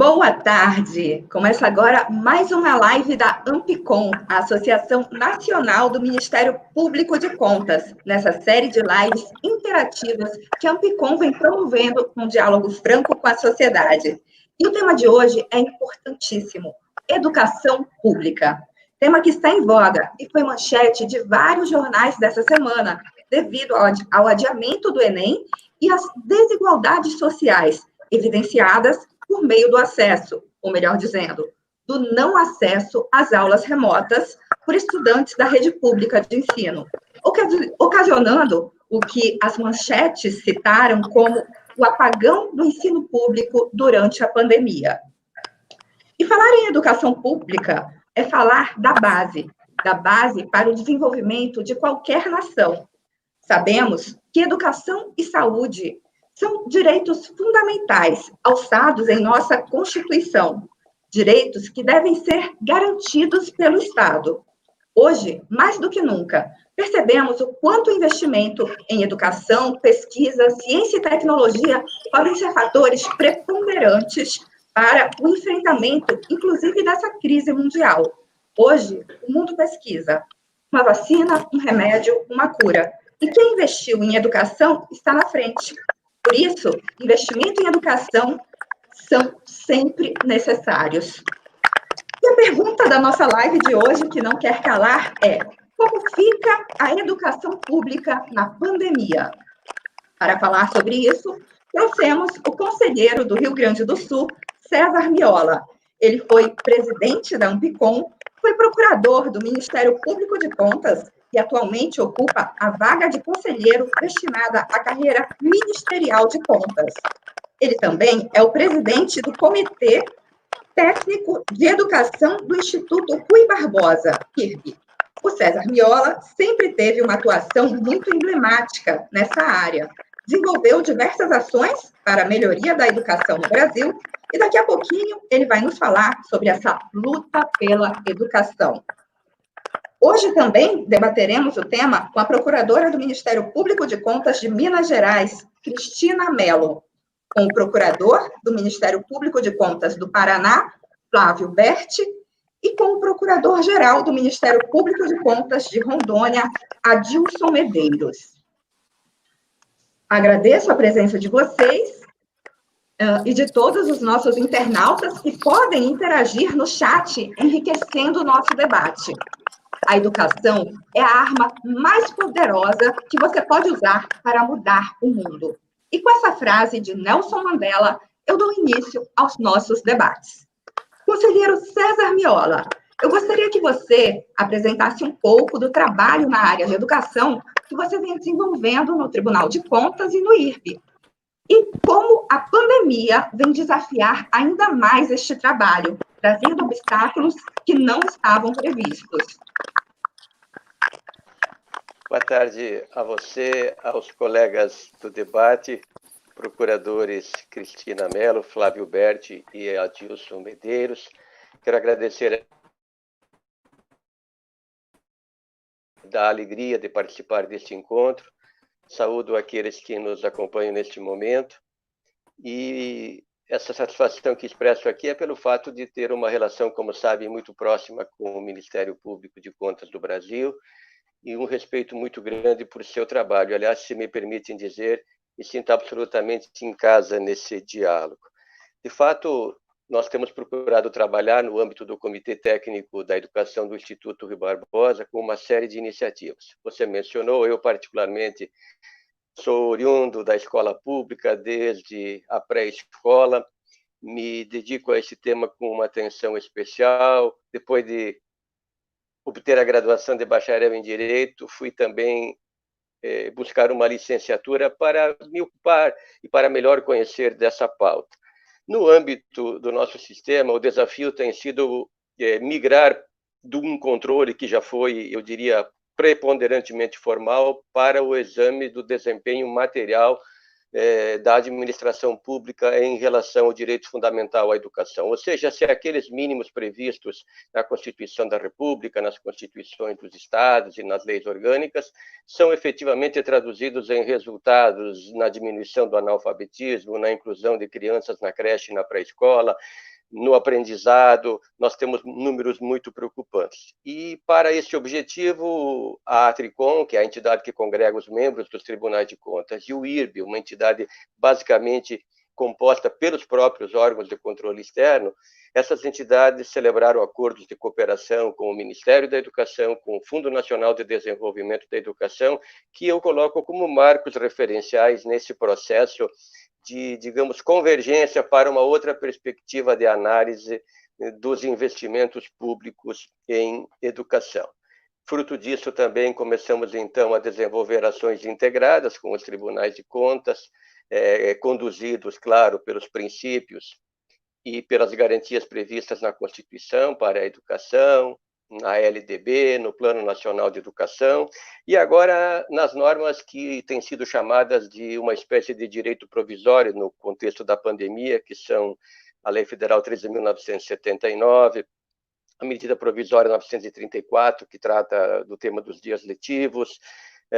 Boa tarde! Começa agora mais uma live da Ampicom, a Associação Nacional do Ministério Público de Contas, nessa série de lives interativas que a Ampicom vem promovendo um diálogo franco com a sociedade. E o tema de hoje é importantíssimo: educação pública. Tema que está em voga e foi manchete de vários jornais dessa semana, devido ao adiamento do Enem e às desigualdades sociais evidenciadas por meio do acesso, ou melhor dizendo, do não acesso às aulas remotas por estudantes da rede pública de ensino, ocasionando o que as manchetes citaram como o apagão do ensino público durante a pandemia. E falar em educação pública é falar da base para o desenvolvimento de qualquer nação. Sabemos que educação e saúde são direitos fundamentais, alçados em nossa Constituição, direitos que devem ser garantidos pelo Estado. Hoje, mais do que nunca, percebemos o quanto o investimento em educação, pesquisa, ciência e tecnologia podem ser fatores preponderantes para o enfrentamento, inclusive, dessa crise mundial. Hoje, o mundo pesquisa uma vacina, um remédio, uma cura. E quem investiu em educação está na frente. Por isso, investimento em educação são sempre necessários. E a pergunta da nossa live de hoje, que não quer calar, é: como fica a educação pública na pandemia? Para falar sobre isso, trouxemos o conselheiro do Rio Grande do Sul, César Miola. Ele foi presidente da Ampicom, foi procurador do Ministério Público de Contas e atualmente ocupa a vaga de conselheiro destinada à carreira ministerial de contas. Ele também é o presidente do Comitê Técnico de Educação do Instituto Rui Barbosa, IRB. O César Miola sempre teve uma atuação muito emblemática nessa área. Desenvolveu diversas ações para a melhoria da educação no Brasil e daqui a pouquinho ele vai nos falar sobre essa luta pela educação. Hoje também debateremos o tema com a procuradora do Ministério Público de Contas de Minas Gerais, Cristina Mello, com o procurador do Ministério Público de Contas do Paraná, Flávio Berti, e com o procurador-geral do Ministério Público de Contas de Rondônia, Adilson Medeiros. Agradeço a presença de vocês e de todos os nossos internautas que podem interagir no chat, enriquecendo o nosso debate. A educação é a arma mais poderosa que você pode usar para mudar o mundo. E com essa frase de Nelson Mandela, eu dou início aos nossos debates. Conselheiro César Miola, eu gostaria que você apresentasse um pouco do trabalho na área de educação que você vem desenvolvendo no Tribunal de Contas e no IRB. E como a pandemia vem desafiar ainda mais este trabalho, trazendo obstáculos que não estavam previstos. Boa tarde a você, aos colegas do debate, procuradores Cristina Mello, Flávio Berti e Adilson Medeiros. Quero agradecer a alegria de participar deste encontro. Saúdo aqueles que nos acompanham neste momento. E essa satisfação que expresso aqui é pelo fato de ter uma relação, como sabem, muito próxima com o Ministério Público de Contas do Brasil e um respeito muito grande por seu trabalho. Aliás, se me permitem dizer, me sinto absolutamente em casa nesse diálogo. De fato, nós temos procurado trabalhar no âmbito do Comitê Técnico da Educação do Instituto Rui Barbosa com uma série de iniciativas. Você mencionou, eu particularmente sou oriundo da escola pública desde a pré-escola, me dedico a esse tema com uma atenção especial. Depois de obter a graduação de bacharel em Direito, fui também buscar uma licenciatura para me ocupar e para melhor conhecer dessa pauta. No âmbito do nosso sistema, o desafio tem sido migrar de um controle que já foi, eu diria, preponderantemente formal para o exame do desempenho material da administração pública em relação ao direito fundamental à educação, ou seja, se aqueles mínimos previstos na Constituição da República, nas constituições dos estados e nas leis orgânicas, são efetivamente traduzidos em resultados na diminuição do analfabetismo, na inclusão de crianças na creche e na pré-escola, no aprendizado, nós temos números muito preocupantes. E, para esse objetivo, a Atricom, que é a entidade que congrega os membros dos tribunais de contas, e o IRB, uma entidade basicamente composta pelos próprios órgãos de controle externo, essas entidades celebraram acordos de cooperação com o Ministério da Educação, com o Fundo Nacional de Desenvolvimento da Educação, que eu coloco como marcos referenciais nesse processo de, digamos, convergência para uma outra perspectiva de análise dos investimentos públicos em educação. Fruto disso, também começamos, então, a desenvolver ações integradas com os tribunais de contas, conduzidos, claro, pelos princípios e pelas garantias previstas na Constituição para a educação, na LDB, no Plano Nacional de Educação, e agora nas normas que têm sido chamadas de uma espécie de direito provisório no contexto da pandemia, que são a Lei Federal 13.979, a Medida Provisória 934, que trata do tema dos dias letivos,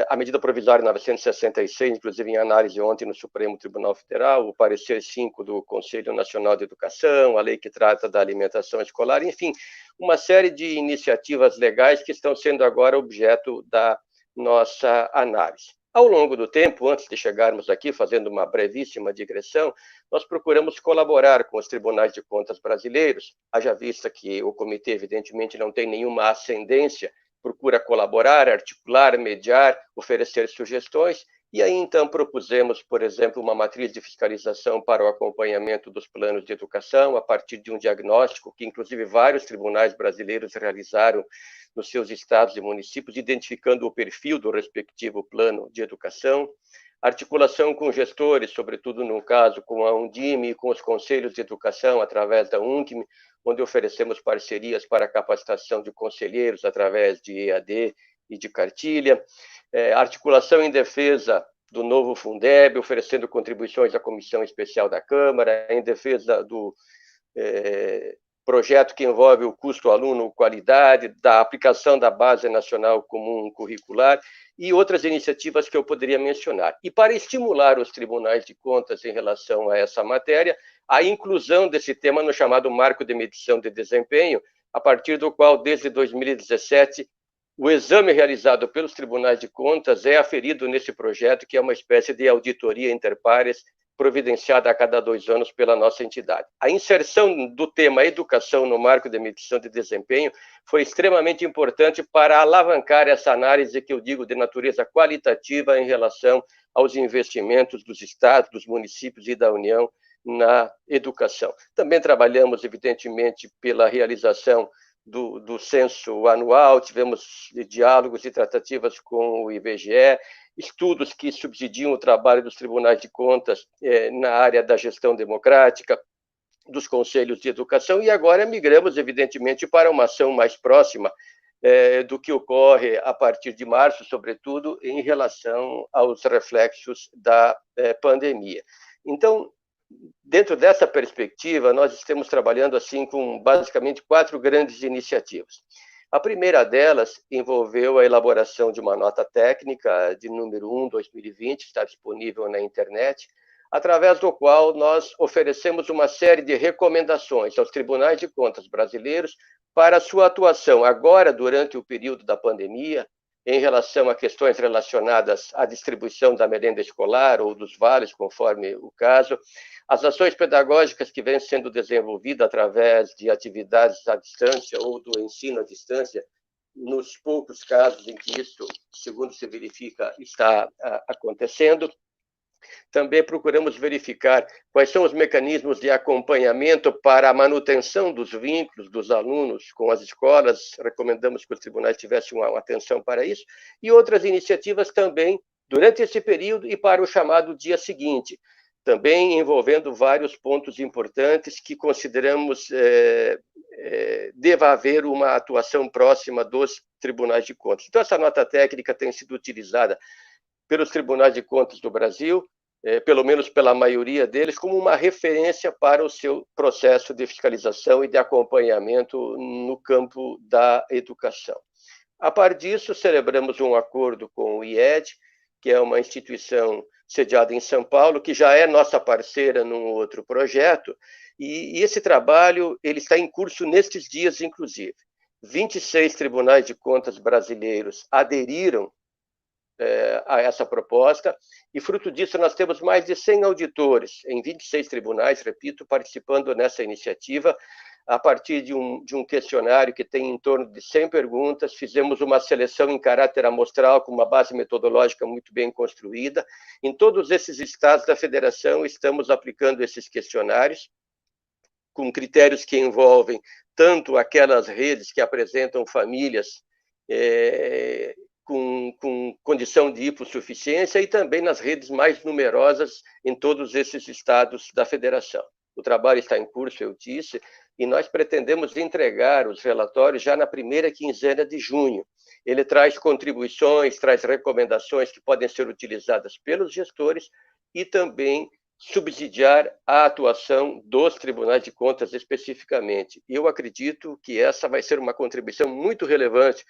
a Medida Provisória 966, inclusive em análise ontem no Supremo Tribunal Federal, o parecer 5 do Conselho Nacional de Educação, a lei que trata da alimentação escolar, enfim, uma série de iniciativas legais que estão sendo agora objeto da nossa análise. Ao longo do tempo, antes de chegarmos aqui, fazendo uma brevíssima digressão, nós procuramos colaborar com os tribunais de contas brasileiros, haja vista que o comitê, evidentemente, não tem nenhuma ascendência, procura colaborar, articular, mediar, oferecer sugestões, e aí, então, propusemos, por exemplo, uma matriz de fiscalização para o acompanhamento dos planos de educação, a partir de um diagnóstico que, inclusive, vários tribunais brasileiros realizaram nos seus estados e municípios, identificando o perfil do respectivo plano de educação, articulação com gestores, sobretudo no caso com a Undime e com os conselhos de educação através da UNCM, onde oferecemos parcerias para a capacitação de conselheiros através de EAD e de cartilha, articulação em defesa do novo Fundeb, oferecendo contribuições à Comissão Especial da Câmara, em defesa do projeto que envolve o custo aluno, qualidade, da aplicação da Base Nacional Comum Curricular e outras iniciativas que eu poderia mencionar. E para estimular os tribunais de contas em relação a essa matéria, a inclusão desse tema no chamado Marco de Medição de Desempenho, a partir do qual, desde 2017, o exame realizado pelos tribunais de contas é aferido nesse projeto, que é uma espécie de auditoria inter pares, providenciada a cada 2 anos pela nossa entidade. A inserção do tema educação no marco de medição de desempenho foi extremamente importante para alavancar essa análise que eu digo de natureza qualitativa em relação aos investimentos dos estados, dos municípios e da União na educação. Também trabalhamos, evidentemente, pela realização do censo anual, tivemos diálogos e tratativas com o IBGE, estudos que subsidiam o trabalho dos tribunais de contas na área da gestão democrática, dos conselhos de educação, e agora migramos, evidentemente, para uma ação mais próxima do que ocorre a partir de março, sobretudo em relação aos reflexos da pandemia. Então, dentro dessa perspectiva, nós estamos trabalhando assim com basicamente 4 grandes iniciativas. A primeira delas envolveu a elaboração de uma nota técnica de número 1/2020, está disponível na internet, através do qual nós oferecemos uma série de recomendações aos tribunais de contas brasileiros para a sua atuação agora, durante o período da pandemia, em relação a questões relacionadas à distribuição da merenda escolar ou dos vales, conforme o caso, as ações pedagógicas que vêm sendo desenvolvidas através de atividades à distância ou do ensino à distância, nos poucos casos em que isso, segundo se verifica, está acontecendo. Também procuramos verificar quais são os mecanismos de acompanhamento para a manutenção dos vínculos dos alunos com as escolas. Recomendamos que os tribunais tivessem uma atenção para isso. E outras iniciativas também durante esse período e para o chamado dia seguinte, também envolvendo vários pontos importantes que consideramos deva haver uma atuação próxima dos tribunais de contas. Então, essa nota técnica tem sido utilizada pelos tribunais de contas do Brasil, pelo menos pela maioria deles, como uma referência para o seu processo de fiscalização e de acompanhamento no campo da educação. A par disso, celebramos um acordo com o IED, que é uma instituição sediada em São Paulo, que já é nossa parceira num outro projeto, e esse trabalho ele está em curso nestes dias, inclusive. 26 tribunais de contas brasileiros aderiram a essa proposta, e fruto disso nós temos mais de 100 auditores em 26 tribunais, repito, participando nessa iniciativa, a partir de um questionário que tem em torno de 100 perguntas. Fizemos uma seleção em caráter amostral, com uma base metodológica muito bem construída. Em todos esses estados da federação, estamos aplicando esses questionários, com critérios que envolvem tanto aquelas redes que apresentam famílias com condição de hipossuficiência e também nas redes mais numerosas em todos esses estados da federação. O trabalho está em curso, eu disse, e nós pretendemos entregar os relatórios já na primeira quinzena de junho. Ele traz contribuições, traz recomendações que podem ser utilizadas pelos gestores e também subsidiar a atuação dos tribunais de contas especificamente. Eu acredito que essa vai ser uma contribuição muito relevante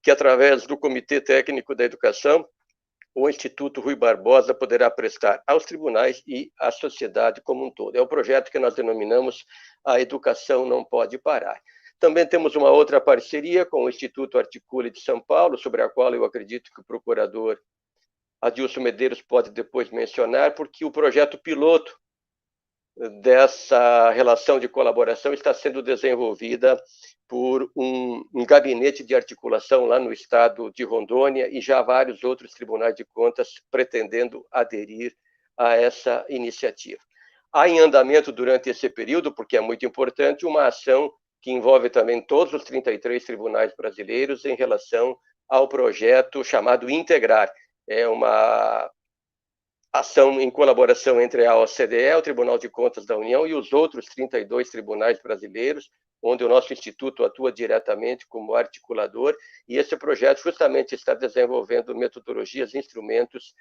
que, através do Comitê Técnico da Educação, o Instituto Rui Barbosa poderá prestar aos tribunais e à sociedade como um todo. É o projeto que nós denominamos A Educação Não Pode Parar. Também temos uma outra parceria com o Instituto Articule de São Paulo, sobre a qual eu acredito que o procurador Adilson Medeiros pode depois mencionar, porque o projeto piloto dessa relação de colaboração está sendo desenvolvida por um gabinete de articulação lá no estado de Rondônia, e já vários outros tribunais de contas pretendendo aderir a essa iniciativa. Há em andamento durante esse período, porque é muito importante, uma ação que envolve também todos os 33 tribunais brasileiros em relação ao projeto chamado Integrar. É uma ação em colaboração entre a OCDE, o Tribunal de Contas da União, e os outros 32 tribunais brasileiros, onde o nosso instituto atua diretamente como articulador, e esse projeto justamente está desenvolvendo metodologias e instrumentos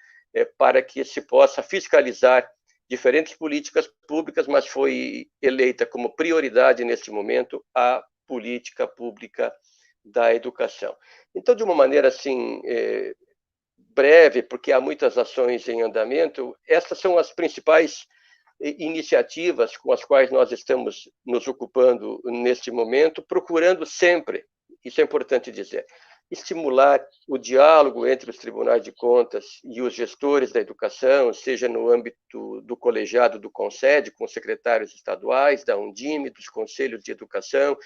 para que se possa fiscalizar diferentes políticas públicas, mas foi eleita como prioridade neste momento a política pública da educação. Então, de uma maneira assim breve, porque há muitas ações em andamento, essas são as principais iniciativas com as quais nós estamos nos ocupando neste momento, procurando sempre, isso é importante dizer, estimular o diálogo entre os tribunais de contas e os gestores da educação, seja no âmbito do colegiado do CONSED, com secretários estaduais, da Undime, dos conselhos de educação,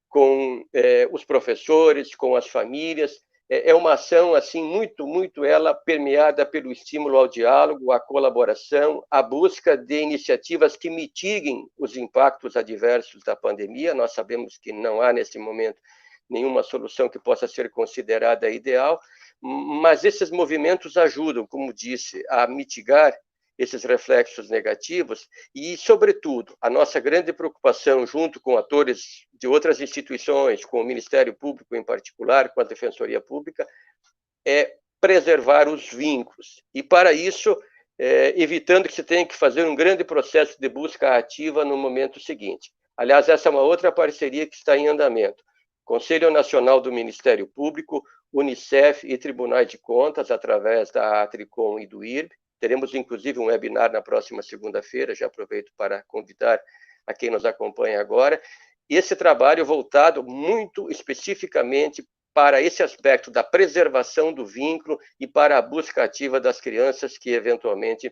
com os professores, com as famílias. É uma ação assim muito ela permeada pelo estímulo ao diálogo, à colaboração, à busca de iniciativas que mitiguem os impactos adversos da pandemia. Nós sabemos que não há nesse momento nenhuma solução que possa ser considerada ideal, mas esses movimentos ajudam, como disse, a mitigar esses reflexos negativos e, sobretudo, a nossa grande preocupação, junto com atores de outras instituições, com o Ministério Público em particular, com a Defensoria Pública, é preservar os vínculos. E, para isso, evitando que se tenha que fazer um grande processo de busca ativa no momento seguinte. Aliás, essa é uma outra parceria que está em andamento. Conselho Nacional do Ministério Público, Unicef e Tribunais de Contas, através da Atricom e do IRB. Teremos, inclusive, um webinar na próxima segunda-feira, já aproveito para convidar a quem nos acompanha agora. Esse trabalho voltado muito especificamente para esse aspecto da preservação do vínculo e para a busca ativa das crianças que, eventualmente,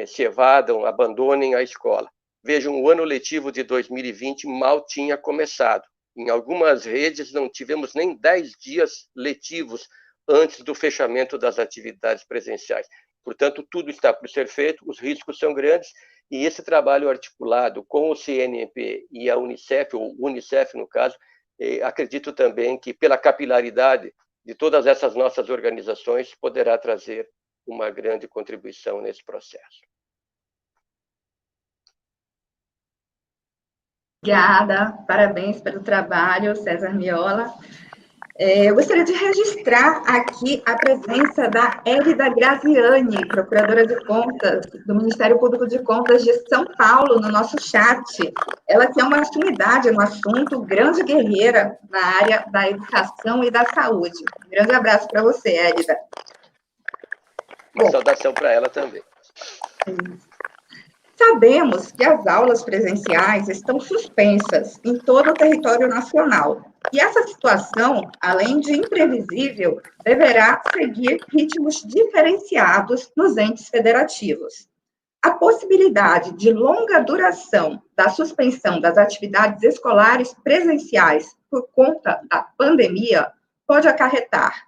se evadam, abandonem a escola. Vejam, o ano letivo de 2020 mal tinha começado. Em algumas redes não tivemos nem 10 dias letivos antes do fechamento das atividades presenciais. Portanto, tudo está por ser feito, os riscos são grandes, e esse trabalho articulado com o CNP e a Unicef, ou Unicef no caso, acredito também que pela capilaridade de todas essas nossas organizações poderá trazer uma grande contribuição nesse processo. Obrigada, parabéns pelo trabalho, César Miola. Eu gostaria de registrar aqui a presença da Élida Graziani, procuradora de contas do Ministério Público de Contas de São Paulo, no nosso chat. Ela que é uma sumidade no assunto, grande guerreira na área da educação e da saúde. Um grande abraço para você, Élida. Uma saudação para ela também. Sabemos que as aulas presenciais estão suspensas em todo o território nacional. E essa situação, além de imprevisível, deverá seguir ritmos diferenciados nos entes federativos. A possibilidade de longa duração da suspensão das atividades escolares presenciais por conta da pandemia pode acarretar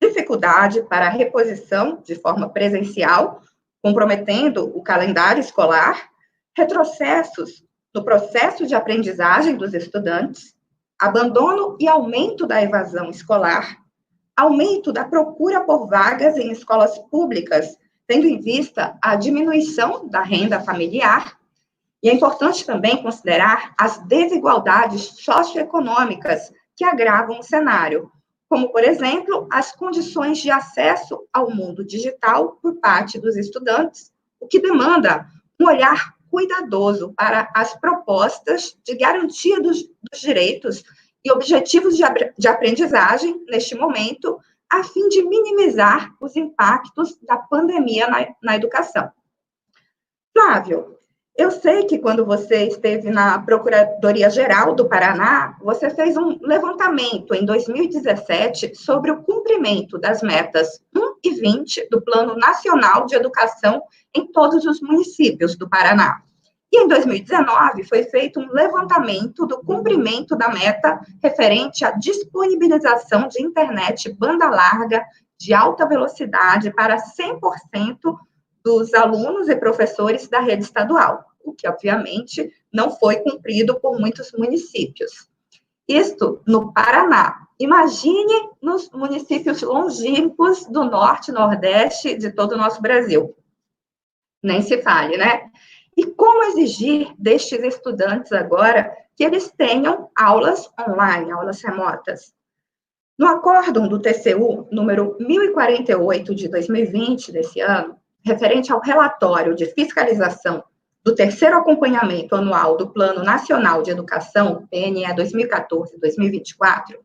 dificuldade para a reposição de forma presencial, comprometendo o calendário escolar, retrocessos no processo de aprendizagem dos estudantes, abandono e aumento da evasão escolar, aumento da procura por vagas em escolas públicas, tendo em vista a diminuição da renda familiar. E é importante também considerar as desigualdades socioeconômicas que agravam o cenário, como, por exemplo, as condições de acesso ao mundo digital por parte dos estudantes, o que demanda um olhar cuidadoso para as propostas de garantia dos direitos e objetivos de aprendizagem neste momento, a fim de minimizar os impactos da pandemia na educação. Flávio, eu sei que quando você esteve na Procuradoria-Geral do Paraná, você fez um levantamento em 2017 sobre o cumprimento das metas 1 e 20 do Plano Nacional de Educação em todos os municípios do Paraná. E em 2019 foi feito um levantamento do cumprimento da meta referente à disponibilização de internet banda larga de alta velocidade para 100% dos alunos e professores da rede estadual, o que, obviamente, não foi cumprido por muitos municípios. Isto no Paraná. Imagine nos municípios longínquos do norte e nordeste de todo o nosso Brasil. Nem se fale, né? E como exigir destes estudantes agora que eles tenham aulas online, aulas remotas? No acórdão do TCU, número 1048 de 2020, desse ano, referente ao relatório de fiscalização do terceiro acompanhamento anual do Plano Nacional de Educação, PNE 2014-2024,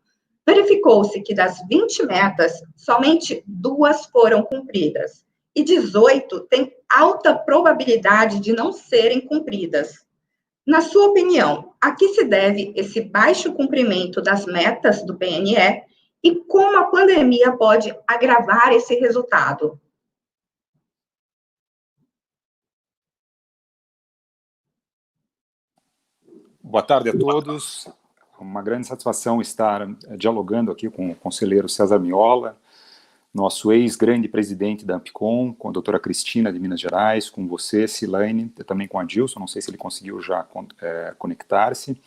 verificou-se que das 20 metas, somente 2 foram cumpridas, e 18 têm alta probabilidade de não serem cumpridas. Na sua opinião, a que se deve esse baixo cumprimento das metas do PNE e como a pandemia pode agravar esse resultado? Boa tarde a todos. Uma grande satisfação estar dialogando aqui com o conselheiro César Miola, nosso ex-grande presidente da Ampicom, com a doutora Cristina de Minas Gerais, com você, Silane, também com a Adilson, não sei se ele conseguiu já conectar-se.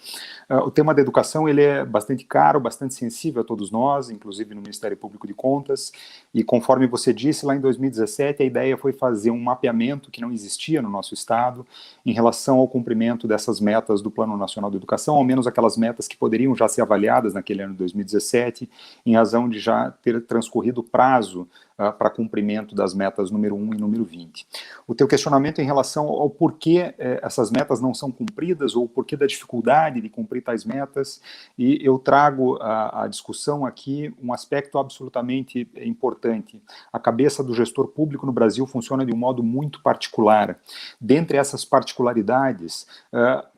O tema da educação ele é bastante caro, bastante sensível a todos nós, inclusive no Ministério Público de Contas, e conforme você disse, lá em 2017 a ideia foi fazer um mapeamento que não existia no nosso estado em relação ao cumprimento dessas metas do Plano Nacional de Educação, ao menos aquelas metas que poderiam já ser avaliadas naquele ano de 2017, em razão de já ter transcorrido o prazo para cumprimento das metas número 1 e número 20. O teu questionamento em relação ao porquê essas metas não são cumpridas, ou o porquê da dificuldade de cumprir tais metas, e eu trago à discussão aqui um aspecto absolutamente importante. A cabeça do gestor público no Brasil funciona de um modo muito particular. Dentre essas particularidades,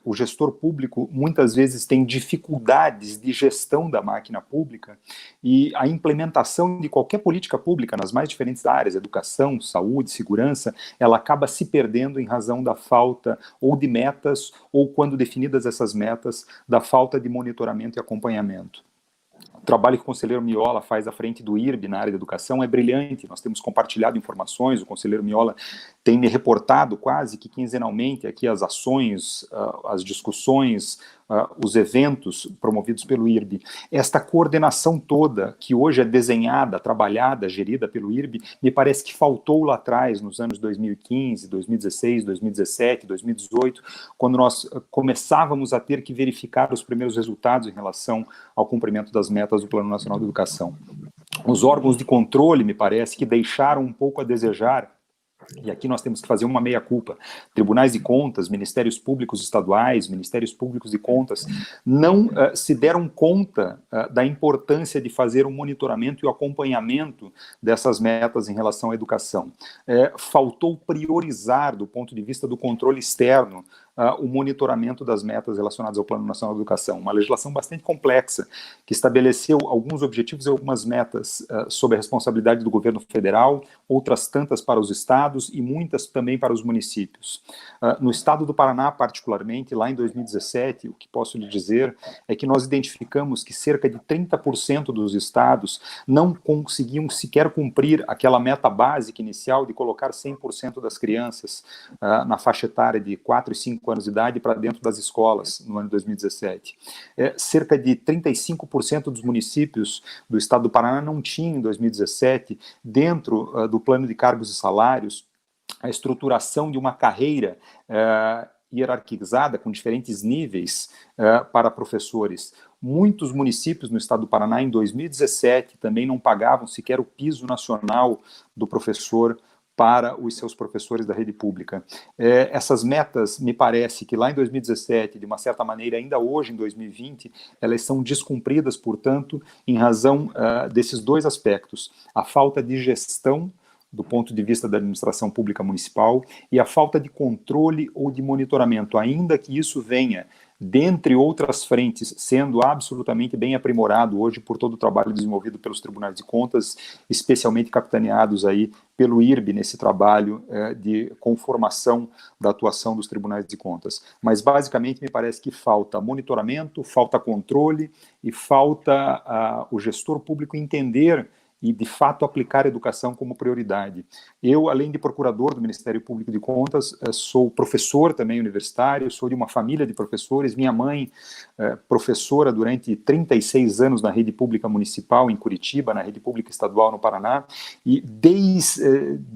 o gestor público muitas vezes tem dificuldades de gestão da máquina pública, e a implementação de qualquer política pública nas mais diferentes áreas, educação, saúde, segurança, ela acaba se perdendo em razão da falta ou de metas, ou quando definidas essas metas, da falta de monitoramento e acompanhamento. O trabalho que o conselheiro Miola faz à frente do IRB na área de educação é brilhante. Nós temos compartilhado informações, o conselheiro Miola tem me reportado quase que quinzenalmente aqui as ações, as discussões, os eventos promovidos pelo IRB. Esta coordenação toda, que hoje é desenhada, trabalhada, gerida pelo IRB, me parece que faltou lá atrás, nos anos 2015, 2016, 2017, 2018, quando nós começávamos a ter que verificar os primeiros resultados em relação ao cumprimento das metas do Plano Nacional de Educação. Os órgãos de controle, me parece, que deixaram um pouco a desejar e aqui nós temos que fazer uma meia-culpa, tribunais de contas, ministérios públicos estaduais, ministérios públicos de contas, não se deram conta da importância de fazer um monitoramento e o acompanhamento dessas metas em relação à educação. Faltou priorizar, do ponto de vista do controle externo, o monitoramento das metas relacionadas ao Plano Nacional de Educação. Uma legislação bastante complexa, que estabeleceu alguns objetivos e algumas metas sob a responsabilidade do governo federal, outras tantas para os estados e muitas também para os municípios. No estado do Paraná, particularmente, lá em 2017, o que posso lhe dizer é que nós identificamos que cerca de 30% dos estados não conseguiam sequer cumprir aquela meta básica inicial de colocar 100% das crianças na faixa etária de 4 e 5 anos de idade para dentro das escolas no ano de 2017. Cerca de 35% dos municípios do estado do Paraná não tinham, em 2017, dentro do plano de cargos e salários, a estruturação de uma carreira hierarquizada com diferentes níveis para professores. Muitos municípios no estado do Paraná, em 2017, também não pagavam sequer o piso nacional do professor para os seus professores da rede pública. Essas metas, me parece que lá em 2017, de uma certa maneira, ainda hoje, em 2020, elas são descumpridas, portanto, em razão desses dois aspectos. A falta de gestão do ponto de vista da administração pública municipal e a falta de controle ou de monitoramento, ainda que isso venha, dentre outras frentes, sendo absolutamente bem aprimorado hoje por todo o trabalho desenvolvido pelos tribunais de contas, especialmente capitaneados aí pelo IRB nesse trabalho de conformação da atuação dos tribunais de contas. Mas, basicamente, me parece que falta monitoramento, falta controle e falta o gestor público entender e, de fato, aplicar a educação como prioridade. Eu, além de procurador do Ministério Público de Contas, sou professor também universitário, sou de uma família de professores. Minha mãe, professora durante 36 anos na rede pública municipal em Curitiba, na rede pública estadual no Paraná, e desde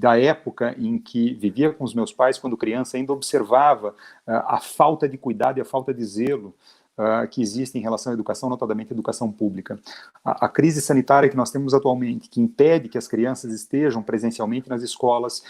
a época em que vivia com os meus pais, quando criança, ainda observava a falta de cuidado e a falta de zelo que existe em relação à educação, notadamente a educação pública. A crise sanitária que nós temos atualmente, que impede que as crianças estejam presencialmente nas escolas,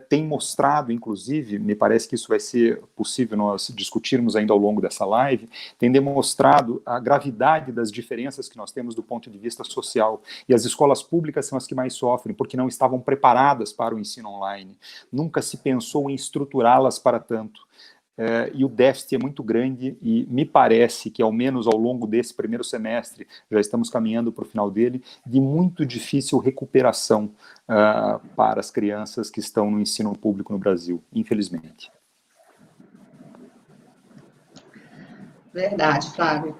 tem mostrado, inclusive, me parece que isso vai ser possível nós discutirmos ainda ao longo dessa live, tem demonstrado a gravidade das diferenças que nós temos do ponto de vista social. E as escolas públicas são as que mais sofrem, porque não estavam preparadas para o ensino online. Nunca se pensou em estruturá-las para tanto. E o déficit é muito grande e me parece que, ao menos ao longo desse primeiro semestre, já estamos caminhando para o final dele, de muito difícil recuperação para as crianças que estão no ensino público no Brasil, infelizmente. Verdade, Flávio.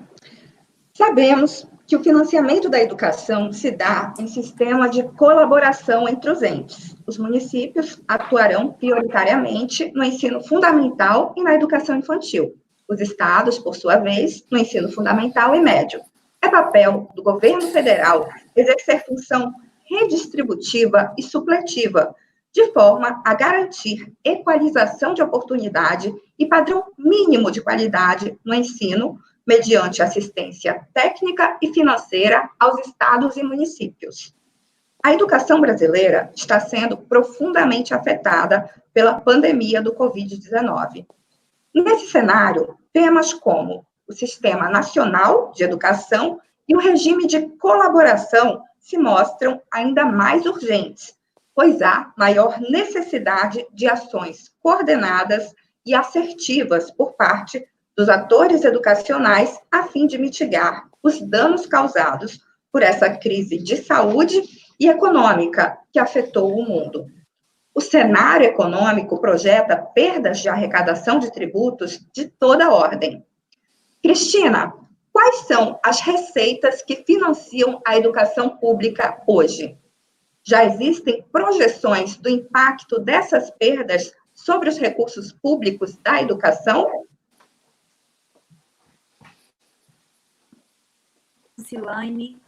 Sabemos que o financiamento da educação se dá em sistema de colaboração entre os entes. Os municípios atuarão prioritariamente no ensino fundamental e na educação infantil. Os estados, por sua vez, no ensino fundamental e médio. É papel do governo federal exercer função redistributiva e supletiva, de forma a garantir equalização de oportunidade e padrão mínimo de qualidade no ensino, mediante assistência técnica e financeira aos estados e municípios. A educação brasileira está sendo profundamente afetada pela pandemia do Covid-19. Nesse cenário, temas como o Sistema Nacional de Educação e o regime de colaboração se mostram ainda mais urgentes, pois há maior necessidade de ações coordenadas e assertivas por parte dos atores educacionais a fim de mitigar os danos causados por essa crise de saúde e econômica que afetou o mundo. O cenário econômico projeta perdas de arrecadação de tributos de toda a ordem. Cristina, quais são as receitas que financiam a educação pública hoje? Já existem projeções do impacto dessas perdas sobre os recursos públicos da educação? Silane,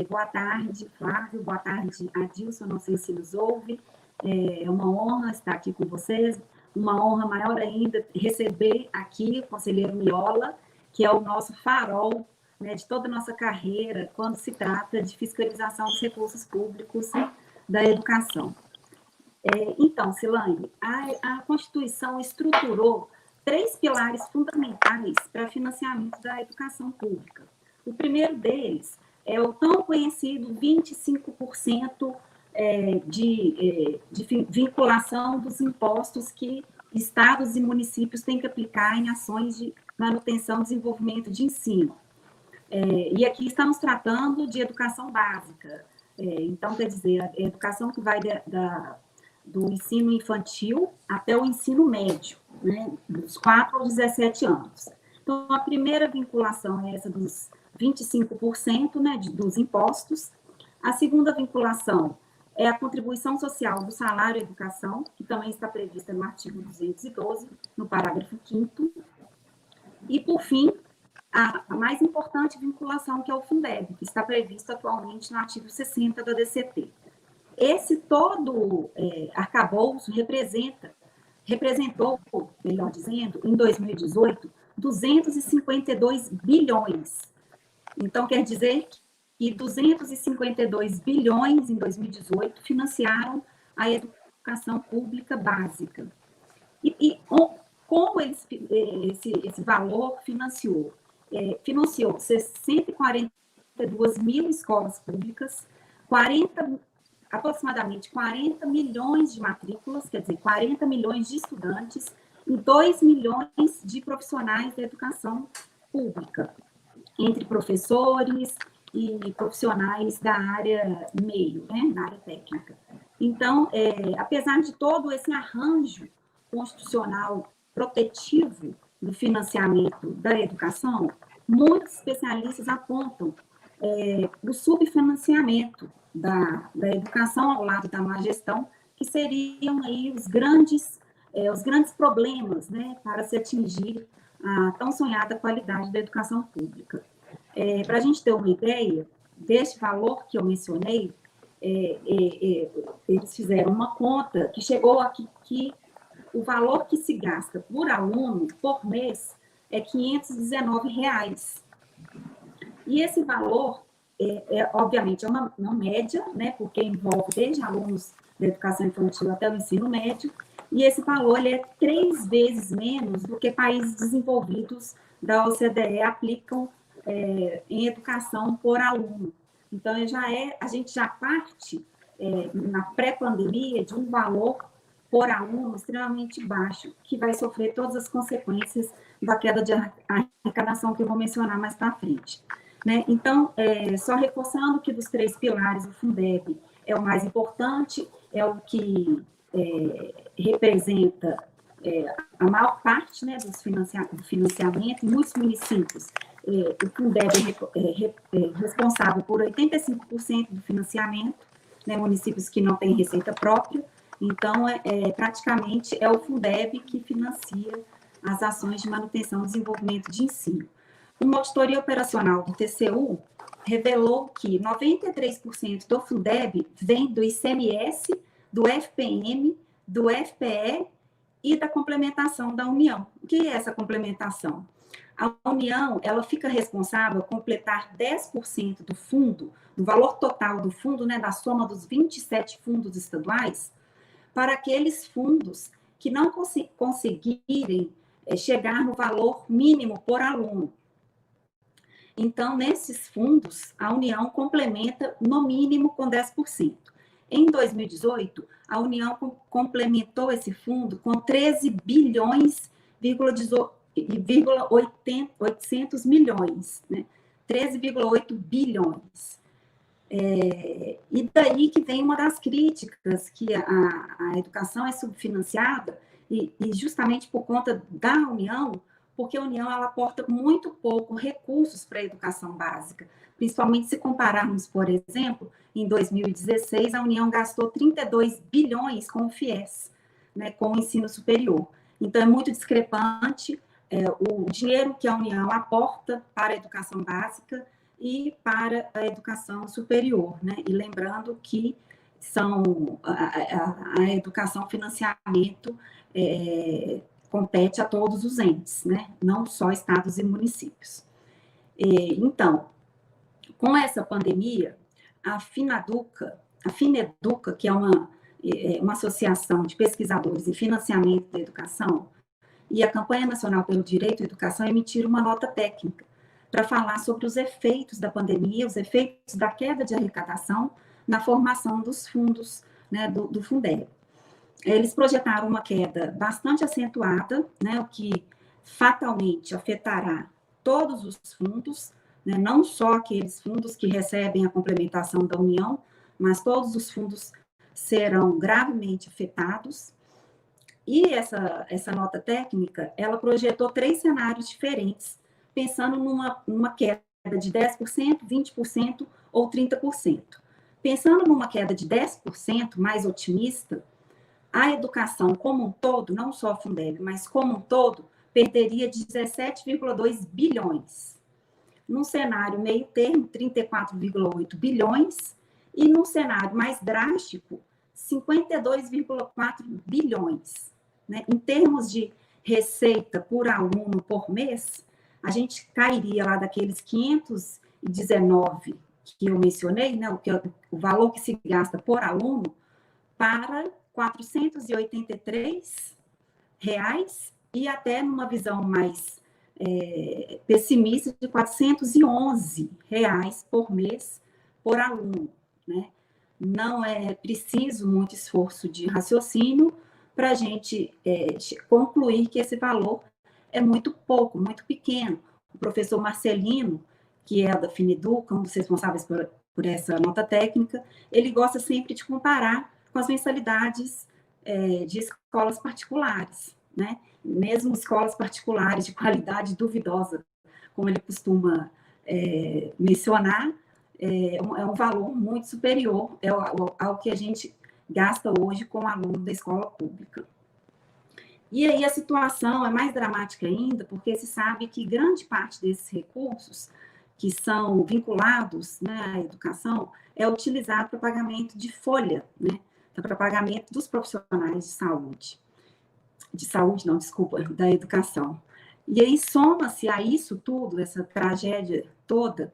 boa tarde, Flávio, boa tarde, Adilson, não sei se nos ouve. É uma honra estar aqui com vocês, uma honra maior ainda receber aqui o conselheiro Miola, que é o nosso farol, né, de toda a nossa carreira, quando se trata de fiscalização dos recursos públicos da educação. Então, Silane, a Constituição estruturou 3 pilares fundamentais para financiamento da educação pública. O primeiro deles é o tão conhecido 25% de vinculação dos impostos que estados e municípios têm que aplicar em ações de manutenção e desenvolvimento de ensino. E aqui estamos tratando de educação básica. Então, quer dizer, a educação que vai do ensino infantil até o ensino médio, né, dos 4 aos 17 anos. Então, a primeira vinculação é essa dos 25%, né, dos impostos. A segunda vinculação é a contribuição social do salário à educação, que também está prevista no artigo 212, no parágrafo 5º. E, por fim, a mais importante vinculação, que é o Fundeb, que está previsto atualmente no artigo 60 da DCT. Esse todo arcabouço representou, melhor dizendo, em 2018, 252 bilhões. Então, quer dizer que 252 bilhões em 2018 financiaram a educação pública básica. E como esse valor financiou? Financiou 142 mil escolas públicas, aproximadamente 40 milhões de matrículas, quer dizer, 40 milhões de estudantes e 2 milhões de profissionais da educação pública, entre professores e profissionais da área meio, né, na área técnica. Então, apesar de todo esse arranjo constitucional protetivo do financiamento da educação, muitos especialistas apontam o subfinanciamento da educação ao lado da má gestão, que seriam aí os grandes problemas, né, para se atingir a tão sonhada qualidade da educação pública. Para a gente ter uma ideia deste valor que eu mencionei, eles fizeram uma conta que chegou aqui que o valor que se gasta por aluno por mês é R$ 519. E esse valor, obviamente, é uma média, né, porque envolve desde alunos da educação infantil até o ensino médio, e esse valor ele é 3 vezes menos do que países desenvolvidos da OCDE aplicam em educação por aluno. Então, a gente já parte, na pré-pandemia, de um valor por aluno extremamente baixo, que vai sofrer todas as consequências da queda de arrecadação que eu vou mencionar mais para frente. Né? Então, só reforçando que dos 3 pilares, o Fundeb é o mais importante, é o que representa a maior parte, né, do financiamento. Em muitos municípios, o Fundeb é responsável por 85% do financiamento, né, municípios que não têm receita própria. Então, praticamente é o Fundeb que financia as ações de manutenção e desenvolvimento de ensino. Uma auditoria operacional do TCU revelou que 93% do Fundeb vem do ICMS, do FPM, do FPE e da complementação da União. O que é essa complementação? A União, ela fica responsável por completar 10% do fundo, do valor total do fundo, né, da soma dos 27 fundos estaduais, para aqueles fundos que não conseguirem chegar no valor mínimo por aluno. Então, nesses fundos, a União complementa no mínimo com 10%. Em 2018, a União complementou esse fundo com 13 bilhões, 800 milhões, né? 13,8 bilhões. E daí que vem uma das críticas, que a educação é subfinanciada, e justamente por conta da União, porque a União ela aporta muito pouco recursos para a educação básica, principalmente se compararmos, por exemplo, em 2016, a União gastou 32 bilhões com o FIES, né, com o ensino superior. Então, é muito discrepante o dinheiro que a União aporta para a educação básica e para a educação superior, né? E lembrando que a educação financiamento compete a todos os entes, né? Não só estados e municípios. Então, com essa pandemia, a FINEDUCA, que é uma uma associação de pesquisadores em financiamento da educação, e a Campanha Nacional pelo Direito à Educação emitiram uma nota técnica para falar sobre os efeitos da pandemia, os efeitos da queda de arrecadação na formação dos fundos, né, do Fundeb. Eles projetaram uma queda bastante acentuada, né, o que fatalmente afetará todos os fundos, né, não só aqueles fundos que recebem a complementação da União, mas todos os fundos serão gravemente afetados. E essa nota técnica, ela projetou 3 cenários diferentes, pensando numa queda de 10%, 20% ou 30%. Pensando numa queda de 10%, mais otimista, a educação como um todo, não só a Fundeb, mas como um todo, perderia 17,2 bilhões. Num cenário meio termo, 34,8 bilhões, e num cenário mais drástico, 52,4 bilhões. Né? Em termos de receita por aluno por mês, a gente cairia lá daqueles 519 que eu mencionei, né? O valor que se gasta por aluno, para R$ 483 e até numa visão mais pessimista de R$ 411 por mês por aluno, né? Não é preciso muito esforço de raciocínio para a gente concluir que esse valor é muito pouco, muito pequeno. O professor Marcelino, que é da Fineduca, um dos responsáveis por essa nota técnica, ele gosta sempre de comparar com as mensalidades de escolas particulares, né? Mesmo escolas particulares de qualidade duvidosa, como ele costuma mencionar, é um valor muito superior ao que a gente gasta hoje com aluno da escola pública. E aí a situação é mais dramática ainda, porque se sabe que grande parte desses recursos que são vinculados, né, à educação é utilizado para pagamento de folha, né, para pagamento dos profissionais de saúde não, desculpa, da educação. E aí soma-se a isso tudo, essa tragédia toda,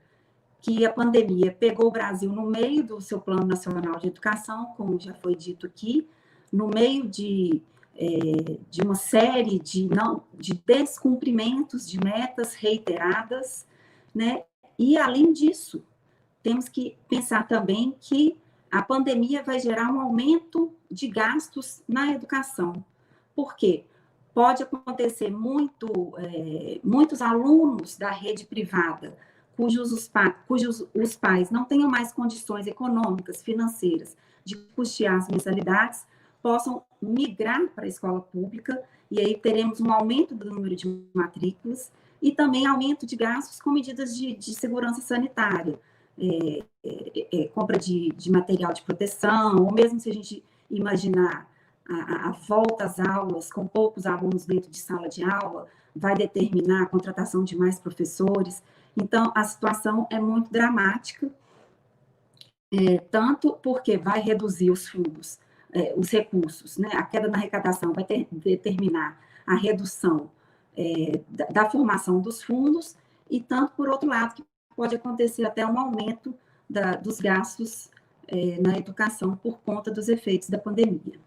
que a pandemia pegou o Brasil no meio do seu Plano Nacional de Educação, como já foi dito aqui, no meio de uma série de descumprimentos de metas reiteradas, né? E, além disso, temos que pensar também que a pandemia vai gerar um aumento de gastos na educação. Por quê? Pode acontecer muitos alunos da rede privada cujos os pais não tenham mais condições econômicas, financeiras, de custear as mensalidades, possam migrar para a escola pública, e aí teremos um aumento do número de matrículas e também aumento de gastos com medidas de segurança sanitária, compra de material de proteção, ou mesmo se a gente imaginar a volta às aulas com poucos alunos dentro de sala de aula, vai determinar a contratação de mais professores. Então, a situação é muito dramática, tanto porque vai reduzir os fundos, os recursos, né? A queda na arrecadação vai determinar a redução da formação dos fundos, e tanto, por outro lado, que pode acontecer até um aumento dos gastos na educação por conta dos efeitos da pandemia.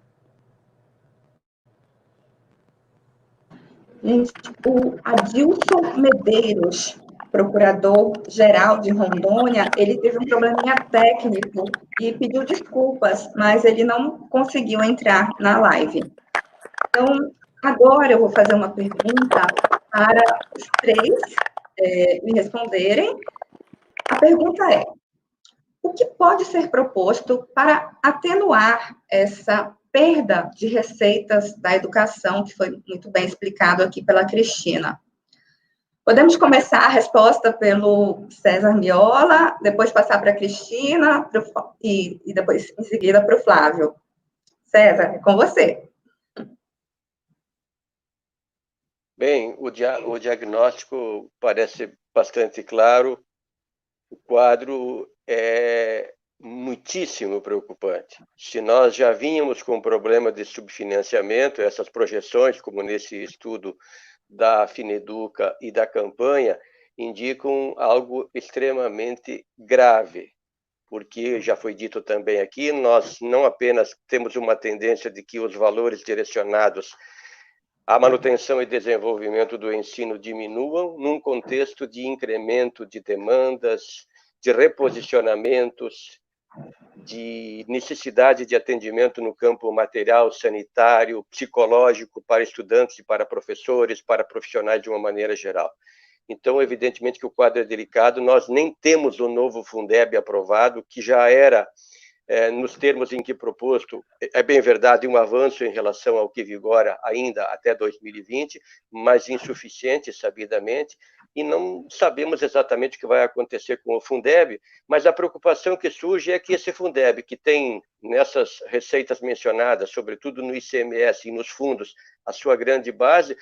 Gente, o Adilson Medeiros, procurador-geral de Rondônia, ele teve um probleminha técnico e pediu desculpas, mas ele não conseguiu entrar na live. Então, agora eu vou fazer uma pergunta para os três me responderem. A pergunta é: o que pode ser proposto para atenuar essa perda de receitas da educação, que foi muito bem explicado aqui pela Cristina? Podemos começar a resposta pelo César Miola, depois passar para a Cristina e depois, em seguida, para o Flávio. César, é com você. Bem, o diagnóstico parece bastante claro. O quadro é muitíssimo preocupante. Se nós já vínhamos com um problema de subfinanciamento, essas projeções, como nesse estudo da Fineduca e da campanha, indicam algo extremamente grave. porque já foi dito também aqui, nós não apenas temos uma tendência de que os valores direcionados à manutenção e desenvolvimento do ensino diminuam num contexto de incremento de demandas, de reposicionamentos, de necessidade de atendimento no campo material, sanitário, psicológico, para estudantes e para professores, para profissionais de uma maneira geral. Então, evidentemente que o quadro é delicado, nós nem temos o novo Fundeb aprovado, que já era, nos termos em que proposto, é bem verdade, um avanço em relação ao que vigora ainda até 2020, mas insuficiente, sabidamente, e não sabemos exatamente o que vai acontecer com o Fundeb, mas a preocupação que surge é que esse Fundeb, que tem nessas receitas mencionadas, sobretudo no ICMS e nos fundos, a sua grande base,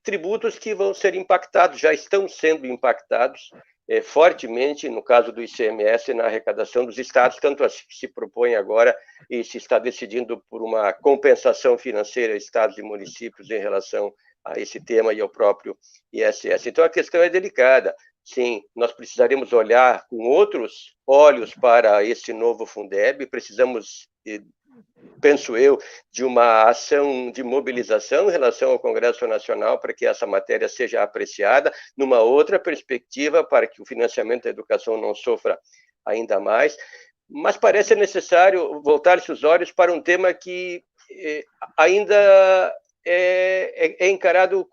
tributos que vão ser impactados, já estão sendo impactados fortemente, no caso do ICMS, na arrecadação dos estados, tanto assim que se propõe agora e se está decidindo por uma compensação financeira a estados e municípios em relação a esse tema e ao próprio ISS. Então, a questão é delicada. Sim, nós precisaremos olhar com outros olhos para esse novo Fundeb, precisamos, penso eu, de uma ação de mobilização em relação ao Congresso Nacional para que essa matéria seja apreciada, numa outra perspectiva para que o financiamento da educação não sofra ainda mais, mas parece necessário voltar-se os olhos para um tema que ainda é encarado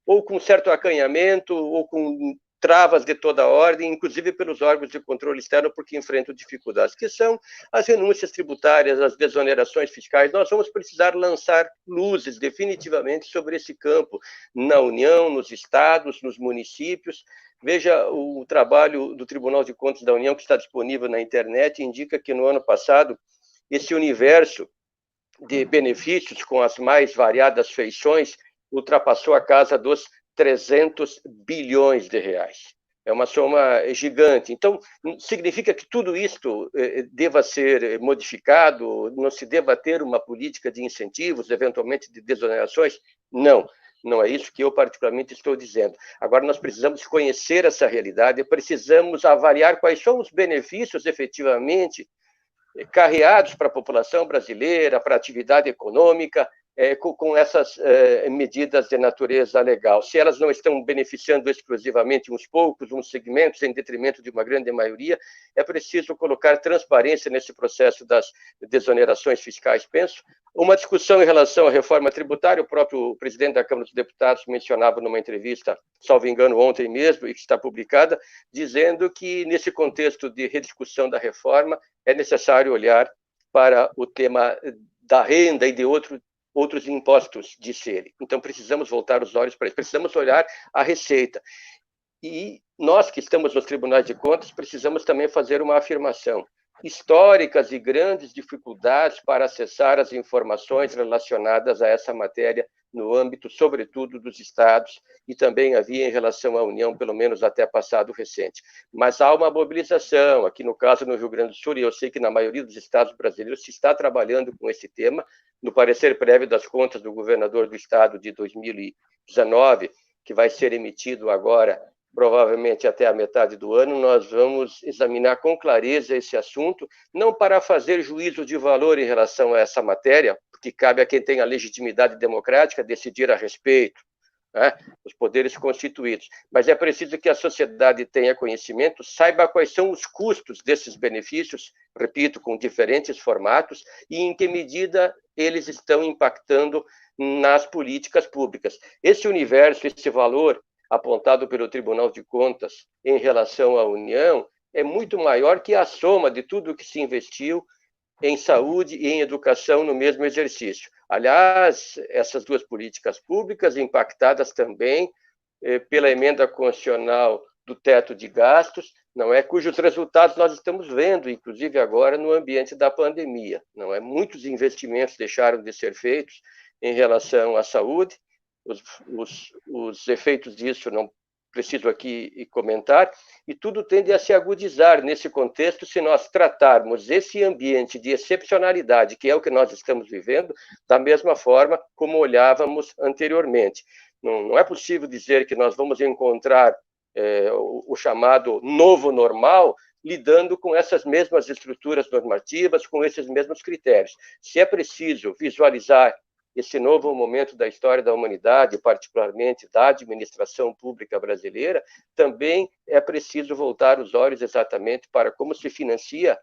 ou com certo acanhamento, ou com travas de toda a ordem, inclusive pelos órgãos de controle externo, porque enfrentam dificuldades, que são as renúncias tributárias, as desonerações fiscais. Nós vamos precisar lançar luzes definitivamente sobre esse campo, na União, nos estados, nos municípios. Veja o trabalho do Tribunal de Contas da União, que está disponível na internet, indica que no ano passado, esse universo de benefícios com as mais variadas feições ultrapassou a casa dos 300 bilhões de reais. É uma soma gigante. Então, significa que tudo isto deva ser modificado, não se deva ter uma política de incentivos, eventualmente de desonerações? Não, não é isso que eu particularmente estou dizendo. Agora, nós precisamos conhecer essa realidade, precisamos avaliar quais são os benefícios efetivamente carreados para a população brasileira, para a atividade econômica, com essas medidas de natureza legal. Se elas não estão beneficiando exclusivamente uns poucos, uns segmentos, em detrimento de uma grande maioria, é preciso colocar transparência nesse processo das desonerações fiscais, penso. Uma discussão em relação à reforma tributária, o próprio presidente da Câmara dos Deputados mencionava numa entrevista, salvo engano, ontem mesmo, e que está publicada, dizendo que, nesse contexto de rediscussão da reforma, é necessário olhar para o tema da renda e de outros impostos de série. Então, precisamos voltar os olhos para isso, precisamos olhar a receita. E nós que estamos nos tribunais de contas, precisamos também fazer uma afirmação. Históricas e grandes dificuldades para acessar as informações relacionadas a essa matéria no âmbito, sobretudo, dos estados, e também havia em relação à União, pelo menos até passado recente. Mas há uma mobilização, aqui no caso no Rio Grande do Sul, e eu sei que na maioria dos estados brasileiros se está trabalhando com esse tema. No parecer prévio das contas do governador do estado de 2019, que vai ser emitido agora, provavelmente até a metade do ano, nós vamos examinar com clareza esse assunto, não para fazer juízo de valor em relação a essa matéria, porque cabe a quem tem a legitimidade democrática decidir a respeito, né, os poderes constituídos, mas é preciso que a sociedade tenha conhecimento, saiba quais são os custos desses benefícios, repito, com diferentes formatos, e em que medida eles estão impactando nas políticas públicas. Esse universo, esse valor apontado pelo Tribunal de Contas em relação à União é muito maior que a soma de tudo que se investiu em saúde e em educação no mesmo exercício. Aliás, essas duas políticas públicas impactadas também pela emenda constitucional do teto de gastos, não é, cujos resultados nós estamos vendo, inclusive agora no ambiente da pandemia, não é? Muitos investimentos deixaram de ser feitos em relação à saúde. Os efeitos disso não preciso aqui comentar, e tudo tende a se agudizar nesse contexto se nós tratarmos esse ambiente de excepcionalidade, que é o que nós estamos vivendo, da mesma forma como olhávamos anteriormente. Não é possível dizer que nós vamos encontrar o chamado novo normal lidando com essas mesmas estruturas normativas, com esses mesmos critérios. Se é preciso visualizar esse novo momento da história da humanidade, particularmente da administração pública brasileira, também é preciso voltar os olhos exatamente para como se financia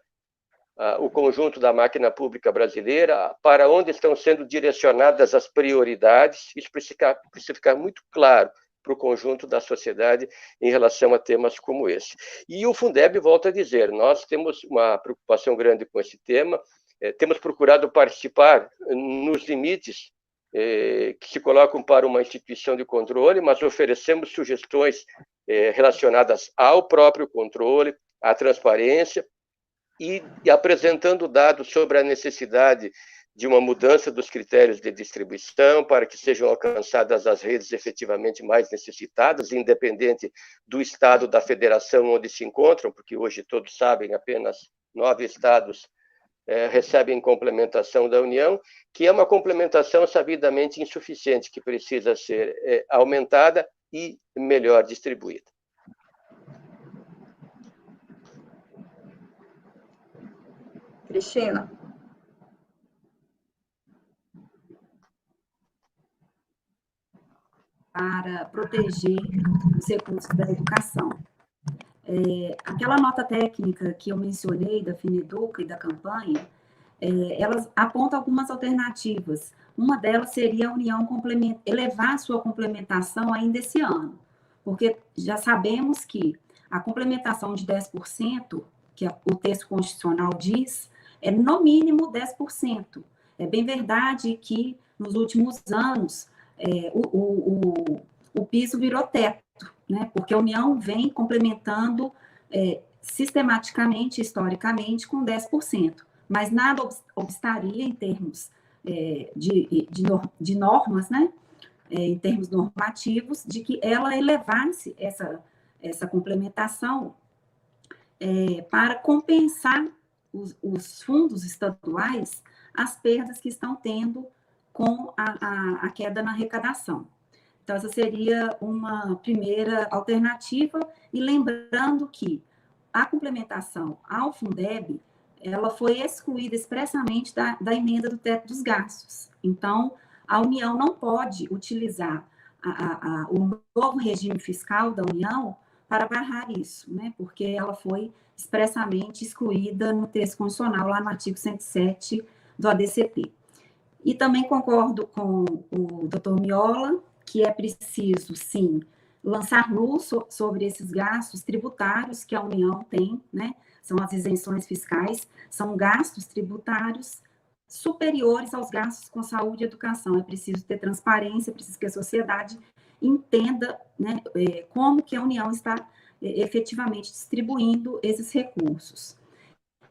o conjunto da máquina pública brasileira, para onde estão sendo direcionadas as prioridades. Isso precisa ficar muito claro para o conjunto da sociedade em relação a temas como esse. E o Fundeb volta a dizer, nós temos uma preocupação grande com esse tema, temos procurado participar nos limites que se colocam para uma instituição de controle, mas oferecemos sugestões relacionadas ao próprio controle, à transparência, e apresentando dados sobre a necessidade de uma mudança dos critérios de distribuição para que sejam alcançadas as redes efetivamente mais necessitadas, independente do estado da federação onde se encontram, porque hoje todos sabem, apenas 9 estados recebem complementação da União, que é uma complementação sabidamente insuficiente, que precisa ser aumentada e melhor distribuída. Cristina. Para proteger os recursos da educação. Aquela nota técnica que eu mencionei, da Fineduca e da campanha, elas apontam algumas alternativas. Uma delas seria a União elevar sua complementação ainda esse ano, porque já sabemos que a complementação de 10%, que o texto constitucional diz, é no mínimo 10%. É bem verdade que nos últimos anos o piso virou teto, né? Porque a União vem complementando sistematicamente, historicamente, com 10%. Mas nada obstaria em termos de normas, né? Em termos normativos, de que ela elevasse essa complementação para compensar os fundos estaduais as perdas que estão tendo com a queda na arrecadação. Então, essa seria uma primeira alternativa, e lembrando que a complementação ao Fundeb, ela foi excluída expressamente da emenda do teto dos gastos. Então, a União não pode utilizar o novo regime fiscal da União para barrar isso, né? Porque ela foi expressamente excluída no texto constitucional, lá no artigo 107 do ADCP. E também concordo com o doutor Miola, que é preciso, sim, lançar luz sobre esses gastos tributários que a União tem, né? São as isenções fiscais, são gastos tributários superiores aos gastos com saúde e educação. É preciso ter transparência, é preciso que a sociedade entenda, né, como que a União está efetivamente distribuindo esses recursos.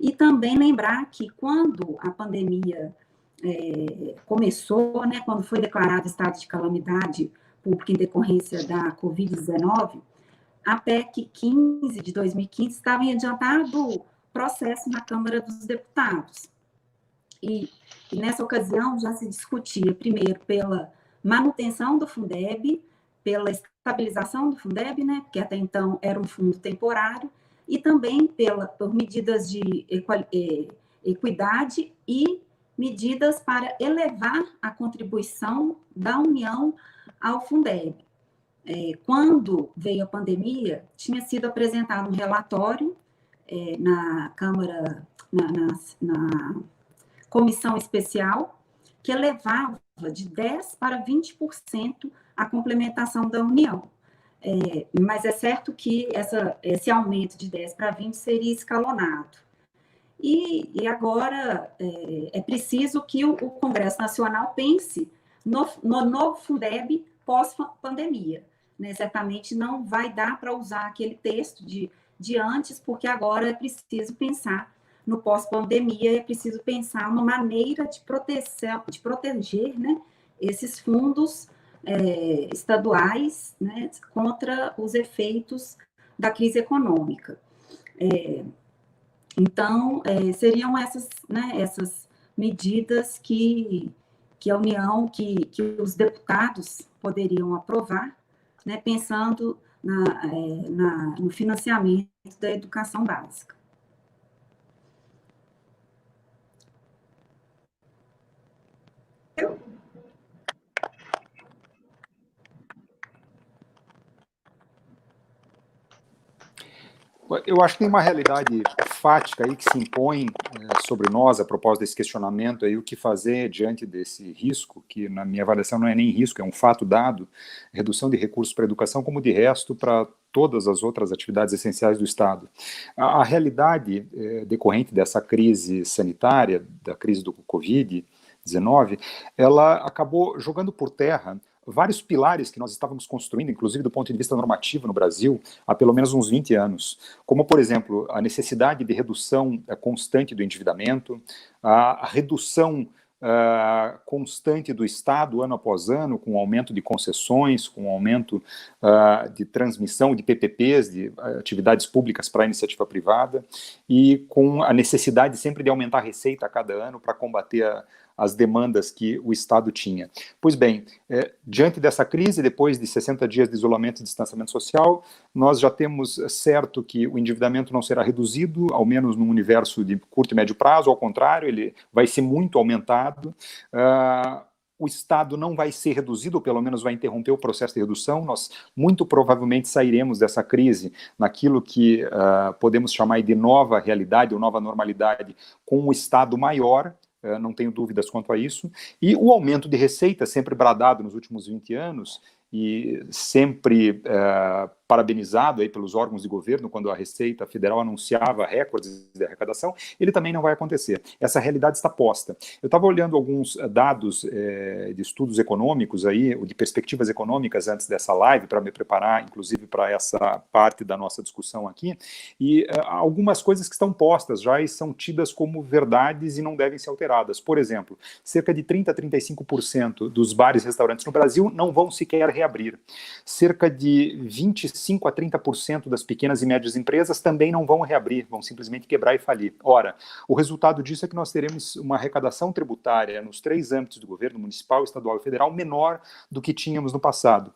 E também lembrar que quando a pandemia começou, né, quando foi declarado estado de calamidade pública em decorrência da Covid-19, a PEC 15 de 2015 estava em adiantado processo na Câmara dos Deputados. E nessa ocasião já se discutia, primeiro, pela manutenção do Fundeb, pela estabilização do Fundeb, né, porque até então era um fundo temporário, e também por medidas de equidade e medidas para elevar a contribuição da União ao Fundeb. Quando veio a pandemia, tinha sido apresentado um relatório na Câmara, na comissão especial, que elevava de 10% para 20% a complementação da União. Mas é certo que esse aumento de 10% para 20% seria escalonado. E agora é preciso que o Congresso Nacional pense no novo Fundeb pós-pandemia. Né? Certamente não vai dar para usar aquele texto de antes, porque agora é preciso pensar no pós-pandemia, é preciso pensar uma maneira de proteger, né, esses fundos estaduais, né, contra os efeitos da crise econômica. Então, seriam essas medidas que a União, que os deputados poderiam aprovar, né, pensando no financiamento da educação básica. Eu acho que tem uma realidade fática aí que se impõe sobre nós a propósito desse questionamento aí, o que fazer diante desse risco, que na minha avaliação não é nem risco, é um fato dado, redução de recursos para a educação, como de resto para todas as outras atividades essenciais do Estado. A realidade decorrente dessa crise sanitária, da crise do Covid-19, ela acabou jogando por terra vários pilares que nós estávamos construindo, inclusive do ponto de vista normativo no Brasil, há pelo menos uns 20 anos, como, por exemplo, a necessidade de redução constante do endividamento, a redução constante do Estado, ano após ano, com aumento de concessões, com aumento de transmissão de PPPs, de atividades públicas para a iniciativa privada, e com a necessidade sempre de aumentar a receita a cada ano para combater as demandas que o Estado tinha. Pois bem, diante dessa crise, depois de 60 dias de isolamento e distanciamento social, nós já temos certo que o endividamento não será reduzido, ao menos no universo de curto e médio prazo, ao contrário, ele vai ser muito aumentado. O Estado não vai ser reduzido, ou pelo menos vai interromper o processo de redução. Nós muito provavelmente sairemos dessa crise naquilo que podemos chamar de nova realidade ou nova normalidade, com um Estado maior, não tenho dúvidas quanto a isso, e o aumento de receita, sempre bradado nos últimos 20 anos, e sempre parabenizado aí pelos órgãos de governo, quando a Receita Federal anunciava recordes de arrecadação, ele também não vai acontecer. Essa realidade está posta. Eu estava olhando alguns dados de estudos econômicos aí, de perspectivas econômicas antes dessa live, para me preparar, inclusive, para essa parte da nossa discussão aqui, e algumas coisas que estão postas já e são tidas como verdades e não devem ser alteradas. Por exemplo, cerca de 30% a 35% dos bares e restaurantes no Brasil não vão sequer reabrir. Cerca de 25% a 30% das pequenas e médias empresas também não vão reabrir, vão simplesmente quebrar e falir. Ora, o resultado disso é que nós teremos uma arrecadação tributária nos 3 âmbitos do governo, municipal, estadual e federal, menor do que tínhamos no passado,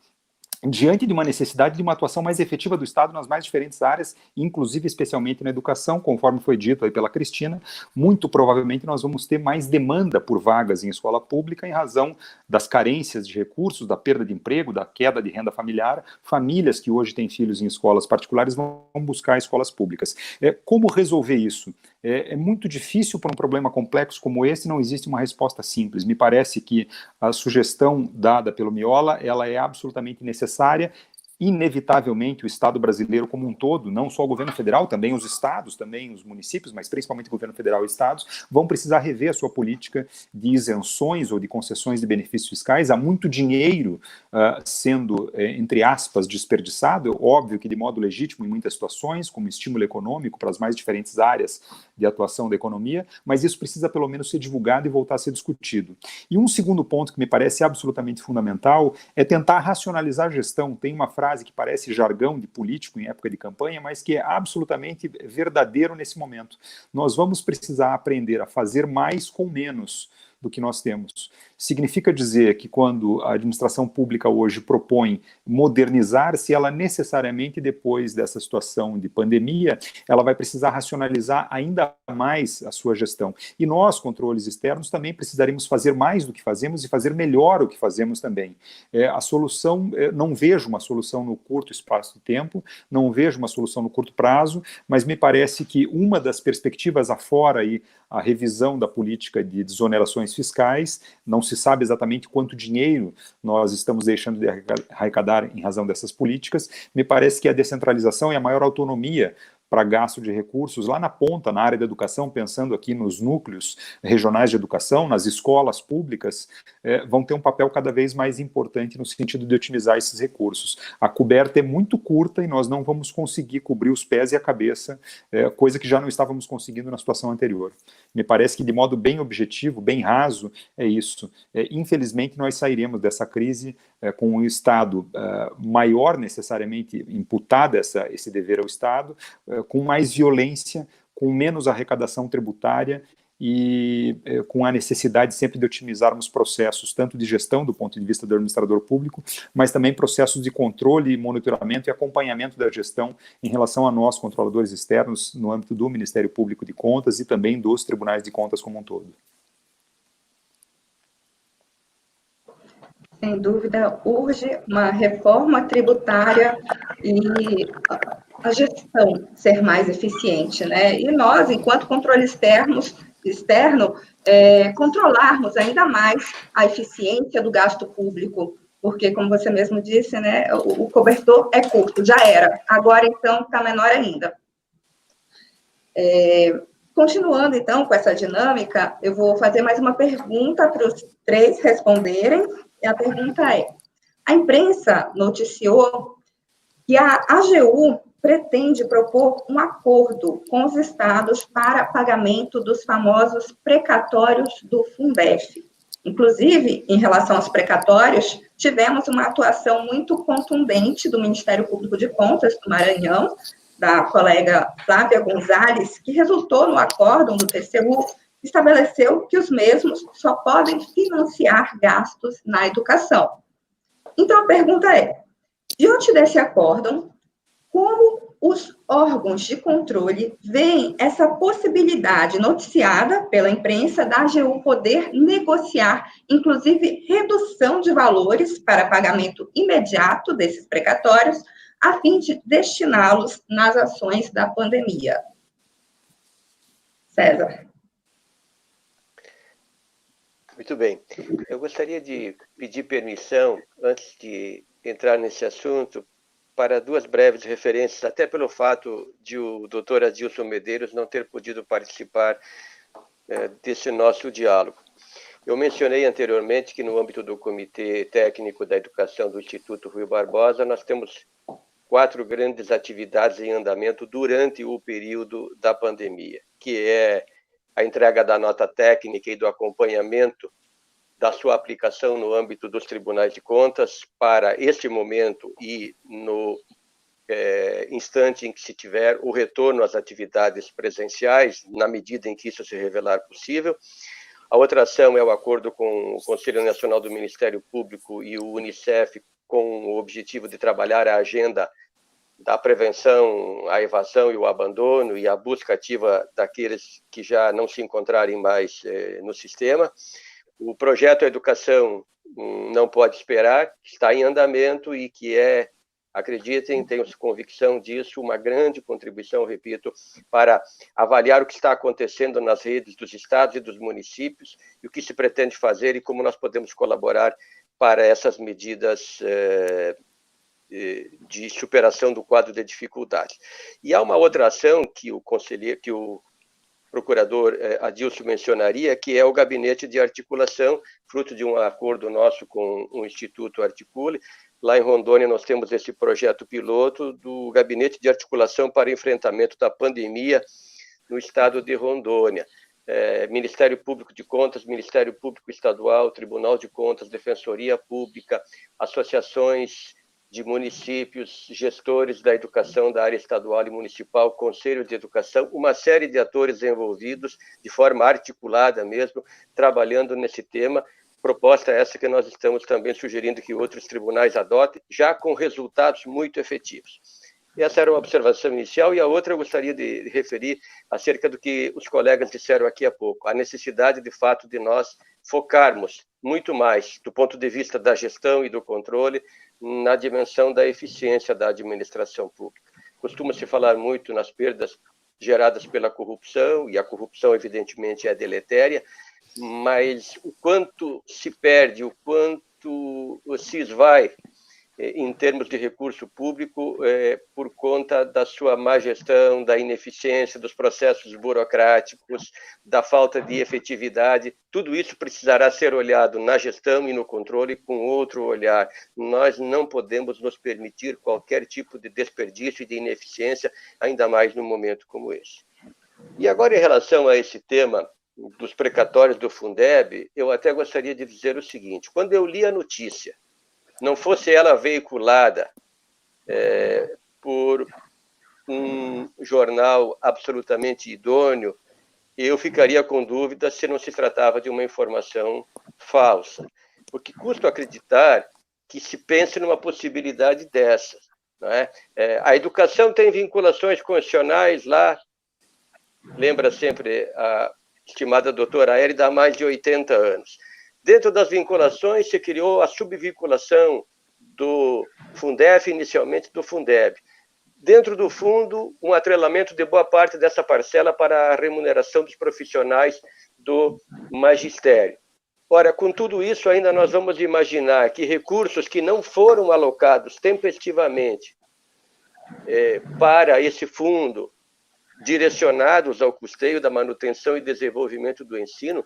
diante de uma necessidade de uma atuação mais efetiva do Estado nas mais diferentes áreas, inclusive especialmente na educação, conforme foi dito aí pela Cristina. Muito provavelmente nós vamos ter mais demanda por vagas em escola pública em razão das carências de recursos, da perda de emprego, da queda de renda familiar. Famílias que hoje têm filhos em escolas particulares vão buscar escolas públicas. Como resolver isso? É muito difícil para um problema complexo como esse, não existe uma resposta simples. Me parece que a sugestão dada pelo Miola, ela é absolutamente necessária. Inevitavelmente, o Estado brasileiro como um todo, não só o governo federal, também os estados, também os municípios, mas principalmente o governo federal e estados, vão precisar rever a sua política de isenções ou de concessões de benefícios fiscais. Há muito dinheiro sendo, entre aspas, desperdiçado, óbvio que de modo legítimo em muitas situações, como estímulo econômico para as mais diferentes áreas de atuação da economia, mas isso precisa pelo menos ser divulgado e voltar a ser discutido. E um segundo ponto que me parece absolutamente fundamental é tentar racionalizar a gestão. Tem uma frase que parece jargão de político em época de campanha, mas que é absolutamente verdadeiro nesse momento. Nós vamos precisar aprender a fazer mais com menos do que nós temos. Significa dizer que quando a administração pública hoje propõe modernizar-se, ela necessariamente, depois dessa situação de pandemia, ela vai precisar racionalizar ainda mais a sua gestão. E nós, controles externos, também precisaremos fazer mais do que fazemos e fazer melhor o que fazemos também. A solução, não vejo uma solução no curto espaço de tempo, não vejo uma solução no curto prazo, mas me parece que uma das perspectivas afora aí, a revisão da política de desonerações fiscais, não se sabe exatamente quanto dinheiro nós estamos deixando de arrecadar em razão dessas políticas. Me parece que a descentralização e a maior autonomia para gasto de recursos lá na ponta, na área da educação, pensando aqui nos núcleos regionais de educação, nas escolas públicas, vão ter um papel cada vez mais importante no sentido de otimizar esses recursos. A coberta é muito curta e nós não vamos conseguir cobrir os pés e a cabeça, coisa que já não estávamos conseguindo na situação anterior. Me parece que de modo bem objetivo, bem raso, é isso. Infelizmente nós sairemos dessa crise com um Estado maior necessariamente imputado esse dever ao Estado, com mais violência, com menos arrecadação tributária e com a necessidade sempre de otimizarmos processos, tanto de gestão do ponto de vista do administrador público, mas também processos de controle, monitoramento e acompanhamento da gestão em relação a nós, controladores externos, no âmbito do Ministério Público de Contas e também dos tribunais de contas como um todo. Sem dúvida, urge uma reforma tributária e a gestão ser mais eficiente, né? E nós, enquanto controle externo, controlarmos ainda mais a eficiência do gasto público, porque, como você mesmo disse, né, o cobertor é curto, já era. Agora, então, está menor ainda. Continuando, então, com essa dinâmica, eu vou fazer mais uma pergunta para os três responderem. E a pergunta é: a imprensa noticiou que a AGU pretende propor um acordo com os estados para pagamento dos famosos precatórios do Fundef. Inclusive, em relação aos precatórios, tivemos uma atuação muito contundente do Ministério Público de Contas do Maranhão, da colega Flávia Gonzalez, que resultou no acórdão do TCU, que estabeleceu que os mesmos só podem financiar gastos na educação. Então, a pergunta é: diante desse acórdão, como os órgãos de controle veem essa possibilidade noticiada pela imprensa da AGU poder negociar, inclusive, redução de valores para pagamento imediato desses precatórios, a fim de destiná-los nas ações da pandemia? César. Muito bem. Eu gostaria de pedir permissão, antes de entrar nesse assunto, para duas breves referências, até pelo fato de o doutor Adilson Medeiros não ter podido participar desse nosso diálogo. Eu mencionei anteriormente que, no âmbito do Comitê Técnico da Educação do Instituto Rui Barbosa, nós temos 4 grandes atividades em andamento durante o período da pandemia, que é a entrega da nota técnica e do acompanhamento da sua aplicação no âmbito dos tribunais de contas para este momento e no instante em que se tiver o retorno às atividades presenciais, na medida em que isso se revelar possível. A outra ação é o acordo com o Conselho Nacional do Ministério Público e o Unicef, com o objetivo de trabalhar a agenda da prevenção à evasão e o abandono e a busca ativa daqueles que já não se encontrarem mais no sistema. O projeto Educação Não Pode Esperar está em andamento e que acreditem, tenho convicção disso, uma grande contribuição, repito, para avaliar o que está acontecendo nas redes dos estados e dos municípios e o que se pretende fazer e como nós podemos colaborar para essas medidas de superação do quadro de dificuldades. E há uma outra ação que o procurador Adilson mencionaria, que é o gabinete de articulação, fruto de um acordo nosso com o Instituto Articule. Lá em Rondônia nós temos esse projeto piloto do gabinete de articulação para enfrentamento da pandemia no estado de Rondônia. Ministério Público de Contas, Ministério Público Estadual, Tribunal de Contas, Defensoria Pública, associações de municípios, gestores da educação da área estadual e municipal, Conselho de Educação, uma série de atores envolvidos de forma articulada mesmo, trabalhando nesse tema. Proposta essa que nós estamos também sugerindo que outros tribunais adotem, já com resultados muito efetivos. Essa era uma observação inicial, e a outra eu gostaria de referir acerca do que os colegas disseram aqui há pouco, a necessidade, de fato, de nós focarmos muito mais, do ponto de vista da gestão e do controle, na dimensão da eficiência da administração pública. Costuma-se falar muito nas perdas geradas pela corrupção, e a corrupção, evidentemente, é deletéria, mas o quanto se perde, o quanto se esvai em termos de recurso público por conta da sua má gestão, da ineficiência dos processos burocráticos, da falta de efetividade. Tudo isso precisará ser olhado na gestão e no controle com outro olhar. Nós não podemos nos permitir qualquer tipo de desperdício e de ineficiência, ainda mais num momento como esse. E agora, em relação a esse tema dos precatórios do Fundeb, eu até gostaria de dizer o seguinte: quando eu li a notícia, não fosse ela veiculada por um jornal absolutamente idôneo, eu ficaria com dúvida se não se tratava de uma informação falsa. Porque custa acreditar que se pense numa possibilidade dessa. Não é? A educação tem vinculações constitucionais lá, lembra sempre a estimada doutora Érida, há mais de 80 anos. Dentro das vinculações, se criou a subvinculação do Fundef, inicialmente do Fundeb. Dentro do fundo, um atrelamento de boa parte dessa parcela para a remuneração dos profissionais do magistério. Ora, com tudo isso, ainda nós vamos imaginar que recursos que não foram alocados tempestivamente para esse fundo, direcionados ao custeio da manutenção e desenvolvimento do ensino,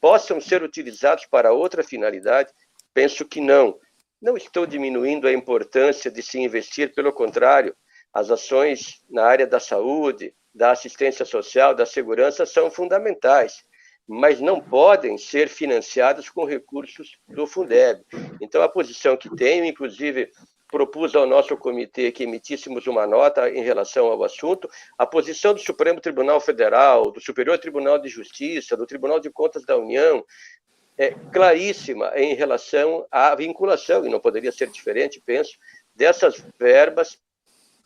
possam ser utilizados para outra finalidade? Penso que não. Não estou diminuindo a importância de se investir, pelo contrário, as ações na área da saúde, da assistência social, da segurança são fundamentais, mas não podem ser financiadas com recursos do Fundeb. Então, a posição que tenho, inclusive, propus ao nosso comitê que emitíssemos uma nota em relação ao assunto, a posição do Supremo Tribunal Federal, do Superior Tribunal de Justiça, do Tribunal de Contas da União, é claríssima em relação à vinculação, e não poderia ser diferente, penso, dessas verbas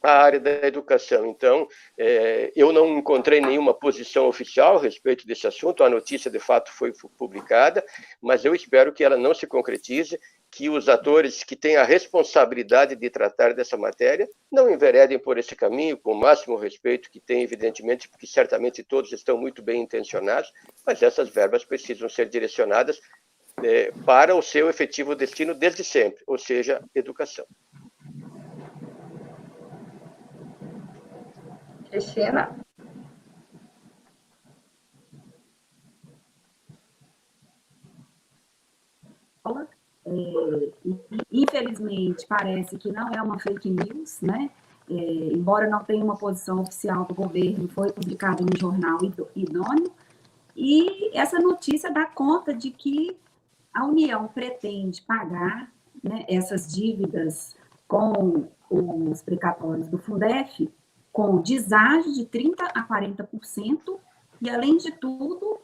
à área da educação. Então, eu não encontrei nenhuma posição oficial a respeito desse assunto, a notícia, de fato, foi publicada, mas eu espero que ela não se concretize, que os atores que têm a responsabilidade de tratar dessa matéria não enveredem por esse caminho, com o máximo respeito que tem, evidentemente, porque certamente todos estão muito bem intencionados, mas essas verbas precisam ser direcionadas para o seu efetivo destino desde sempre, ou seja, educação. Cristina? Infelizmente, parece que não é uma fake news, né? Embora não tenha uma posição oficial do governo, foi publicado no jornal idôneo, e essa notícia dá conta de que a União pretende pagar, né, essas dívidas com os precatórios do Fundef com deságio de 30% a 40%, e, além de tudo,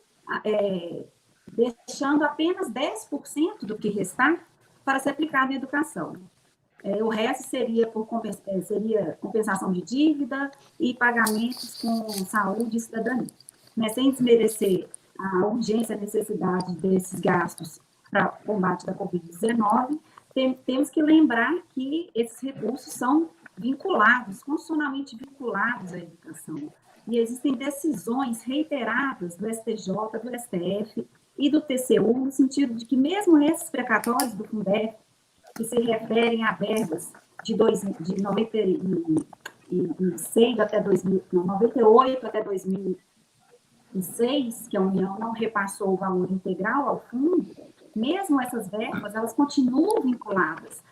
deixando apenas 10% do que restar para ser aplicado em educação. O resto seria compensação de dívida e pagamentos com saúde e cidadania. Mas, sem desmerecer a urgência e a necessidade desses gastos para o combate da Covid-19, temos que lembrar que esses recursos são vinculados, constitucionalmente vinculados à educação. E existem decisões reiteradas do STJ, do STF e do TCU, no sentido de que mesmo esses precatórios do Fundef, que se referem a verbas de 96 até 98 até 2006, que a União não repassou o valor integral ao fundo, mesmo essas verbas, elas continuam vinculadas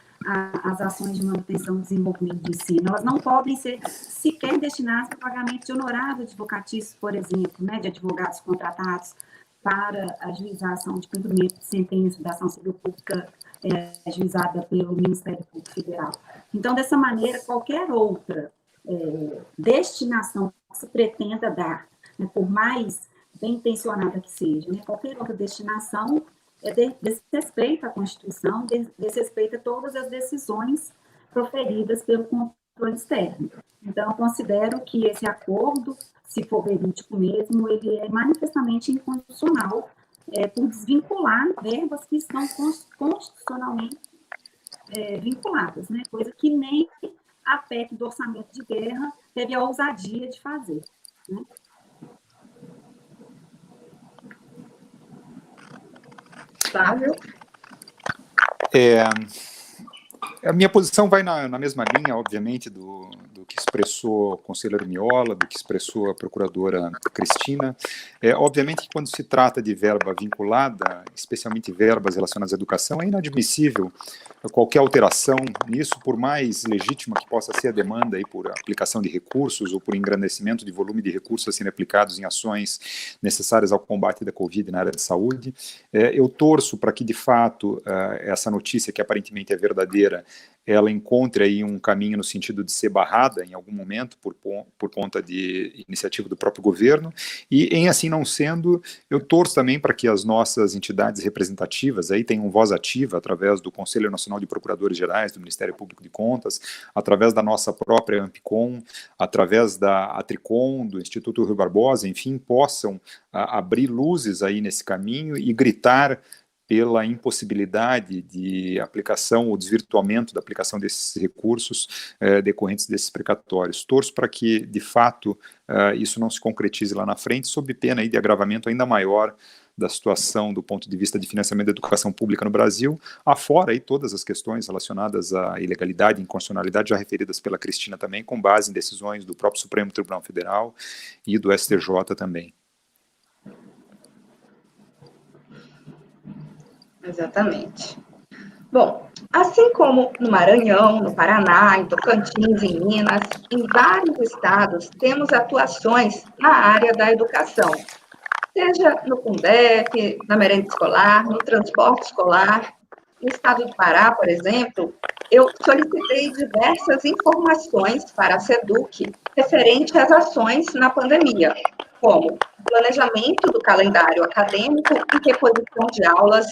às ações de manutenção e desenvolvimento de ensino. Elas não podem ser sequer destinadas para pagamento de honorários advocatícios, por exemplo, né, de advogados contratados para ajuizar a ação de cumprimento de sentença da ação civil pública ajuizada pelo Ministério Público Federal. Então, dessa maneira, qualquer outra destinação que se pretenda dar, né, por mais bem intencionada que seja, né, qualquer outra destinação desrespeita a Constituição, desrespeita todas as decisões proferidas pelo controle externo. Então, eu considero que esse acordo, se for verídico mesmo, ele é manifestamente inconstitucional, por desvincular verbas que estão constitucionalmente vinculadas, né? Coisa que nem a PEC do orçamento de guerra teve a ousadia de fazer, né? Flávio? A minha posição vai na mesma linha, obviamente, do que expressou o conselheiro Miola, do que expressou a procuradora Cristina. Obviamente que quando se trata de verba vinculada, especialmente verbas relacionadas à educação, é inadmissível qualquer alteração nisso, por mais legítima que possa ser a demanda aí por aplicação de recursos ou por engrandecimento de volume de recursos a serem aplicados em ações necessárias ao combate da Covid na área de saúde. Eu torço para que, de fato, essa notícia, que aparentemente é verdadeira, ela encontre aí um caminho no sentido de ser barrada em algum momento por conta de iniciativa do próprio governo, e em assim não sendo, eu torço também para que as nossas entidades representativas aí tenham voz ativa através do Conselho Nacional de Procuradores Gerais, do Ministério Público de Contas, através da nossa própria Ampicom, através da Atricom, do Instituto Rui Barbosa, enfim, possam abrir luzes aí nesse caminho e gritar pela impossibilidade de aplicação ou desvirtuamento da aplicação desses recursos decorrentes desses precatórios. Torço para que, de fato, isso não se concretize lá na frente, sob pena aí de agravamento ainda maior da situação do ponto de vista de financiamento da educação pública no Brasil, afora aí todas as questões relacionadas à ilegalidade e inconstitucionalidade já referidas pela Cristina também, com base em decisões do próprio Supremo Tribunal Federal e do STJ também. Exatamente. Bom, assim como no Maranhão, no Paraná, em Tocantins, em Minas, em vários estados temos atuações na área da educação, seja no Fundeb, na merenda escolar, no transporte escolar. No estado do Pará, por exemplo, eu solicitei diversas informações para a SEDUC referente às ações na pandemia, como planejamento do calendário acadêmico e reposição de aulas,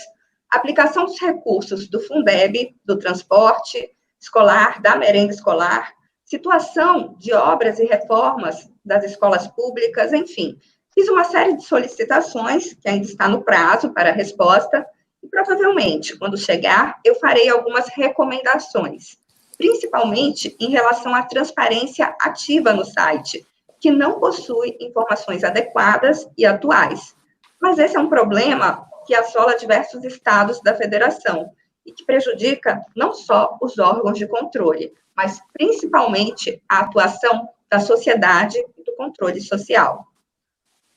aplicação dos recursos do Fundeb, do transporte escolar, da merenda escolar, situação de obras e reformas das escolas públicas, enfim. Fiz uma série de solicitações, que ainda está no prazo para resposta, e provavelmente, quando chegar, eu farei algumas recomendações, principalmente em relação à transparência ativa no site, que não possui informações adequadas e atuais. Mas esse é um problema que assola diversos estados da federação e que prejudica não só os órgãos de controle, mas principalmente a atuação da sociedade e do controle social.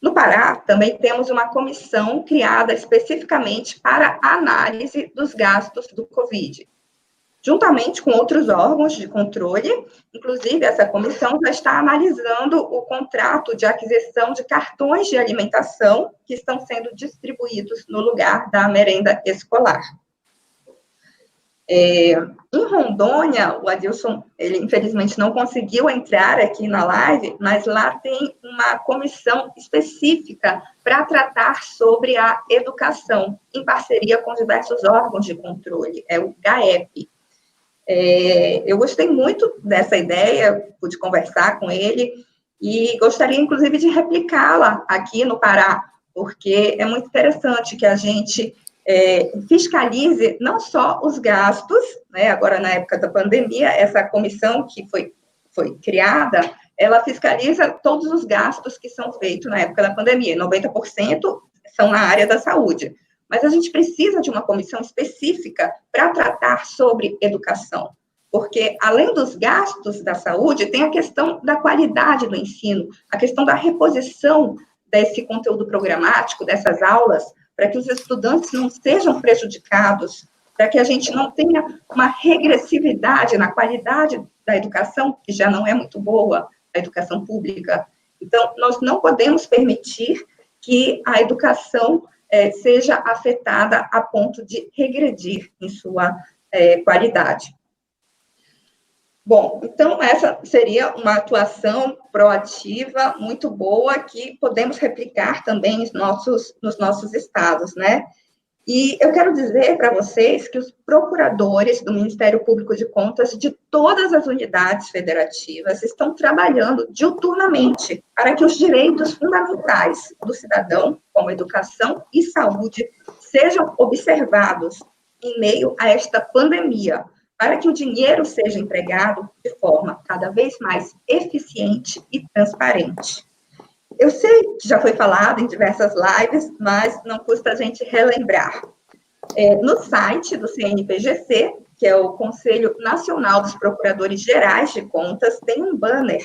No Pará, também temos uma comissão criada especificamente para a análise dos gastos do Covid, juntamente com outros órgãos de controle. Inclusive, essa comissão já está analisando o contrato de aquisição de cartões de alimentação que estão sendo distribuídos no lugar da merenda escolar. Em Rondônia, o Adilson, ele infelizmente não conseguiu entrar aqui na live, mas lá tem uma comissão específica para tratar sobre a educação, em parceria com diversos órgãos de controle, é o GAEP. Eu gostei muito dessa ideia, pude conversar com ele, e gostaria, inclusive, de replicá-la aqui no Pará, porque é muito interessante que a gente fiscalize não só os gastos, né, agora na época da pandemia, essa comissão que foi criada, ela fiscaliza todos os gastos que são feitos na época da pandemia, 90% são na área da saúde, mas a gente precisa de uma comissão específica para tratar sobre educação, porque além dos gastos da saúde, tem a questão da qualidade do ensino, a questão da reposição desse conteúdo programático, dessas aulas, para que os estudantes não sejam prejudicados, para que a gente não tenha uma regressividade na qualidade da educação, que já não é muito boa, a educação pública. Então, nós não podemos permitir que a educação seja afetada a ponto de regredir em sua qualidade. Bom, então essa seria uma atuação proativa muito boa que podemos replicar também nos nossos estados, né? E eu quero dizer para vocês que os procuradores do Ministério Público de Contas de todas as unidades federativas estão trabalhando diuturnamente para que os direitos fundamentais do cidadão, como educação e saúde, sejam observados em meio a esta pandemia, para que o dinheiro seja empregado de forma cada vez mais eficiente e transparente. Eu sei que já foi falado em diversas lives, mas não custa a gente relembrar. No site do CNPGC, que é o Conselho Nacional dos Procuradores Gerais de Contas, tem um banner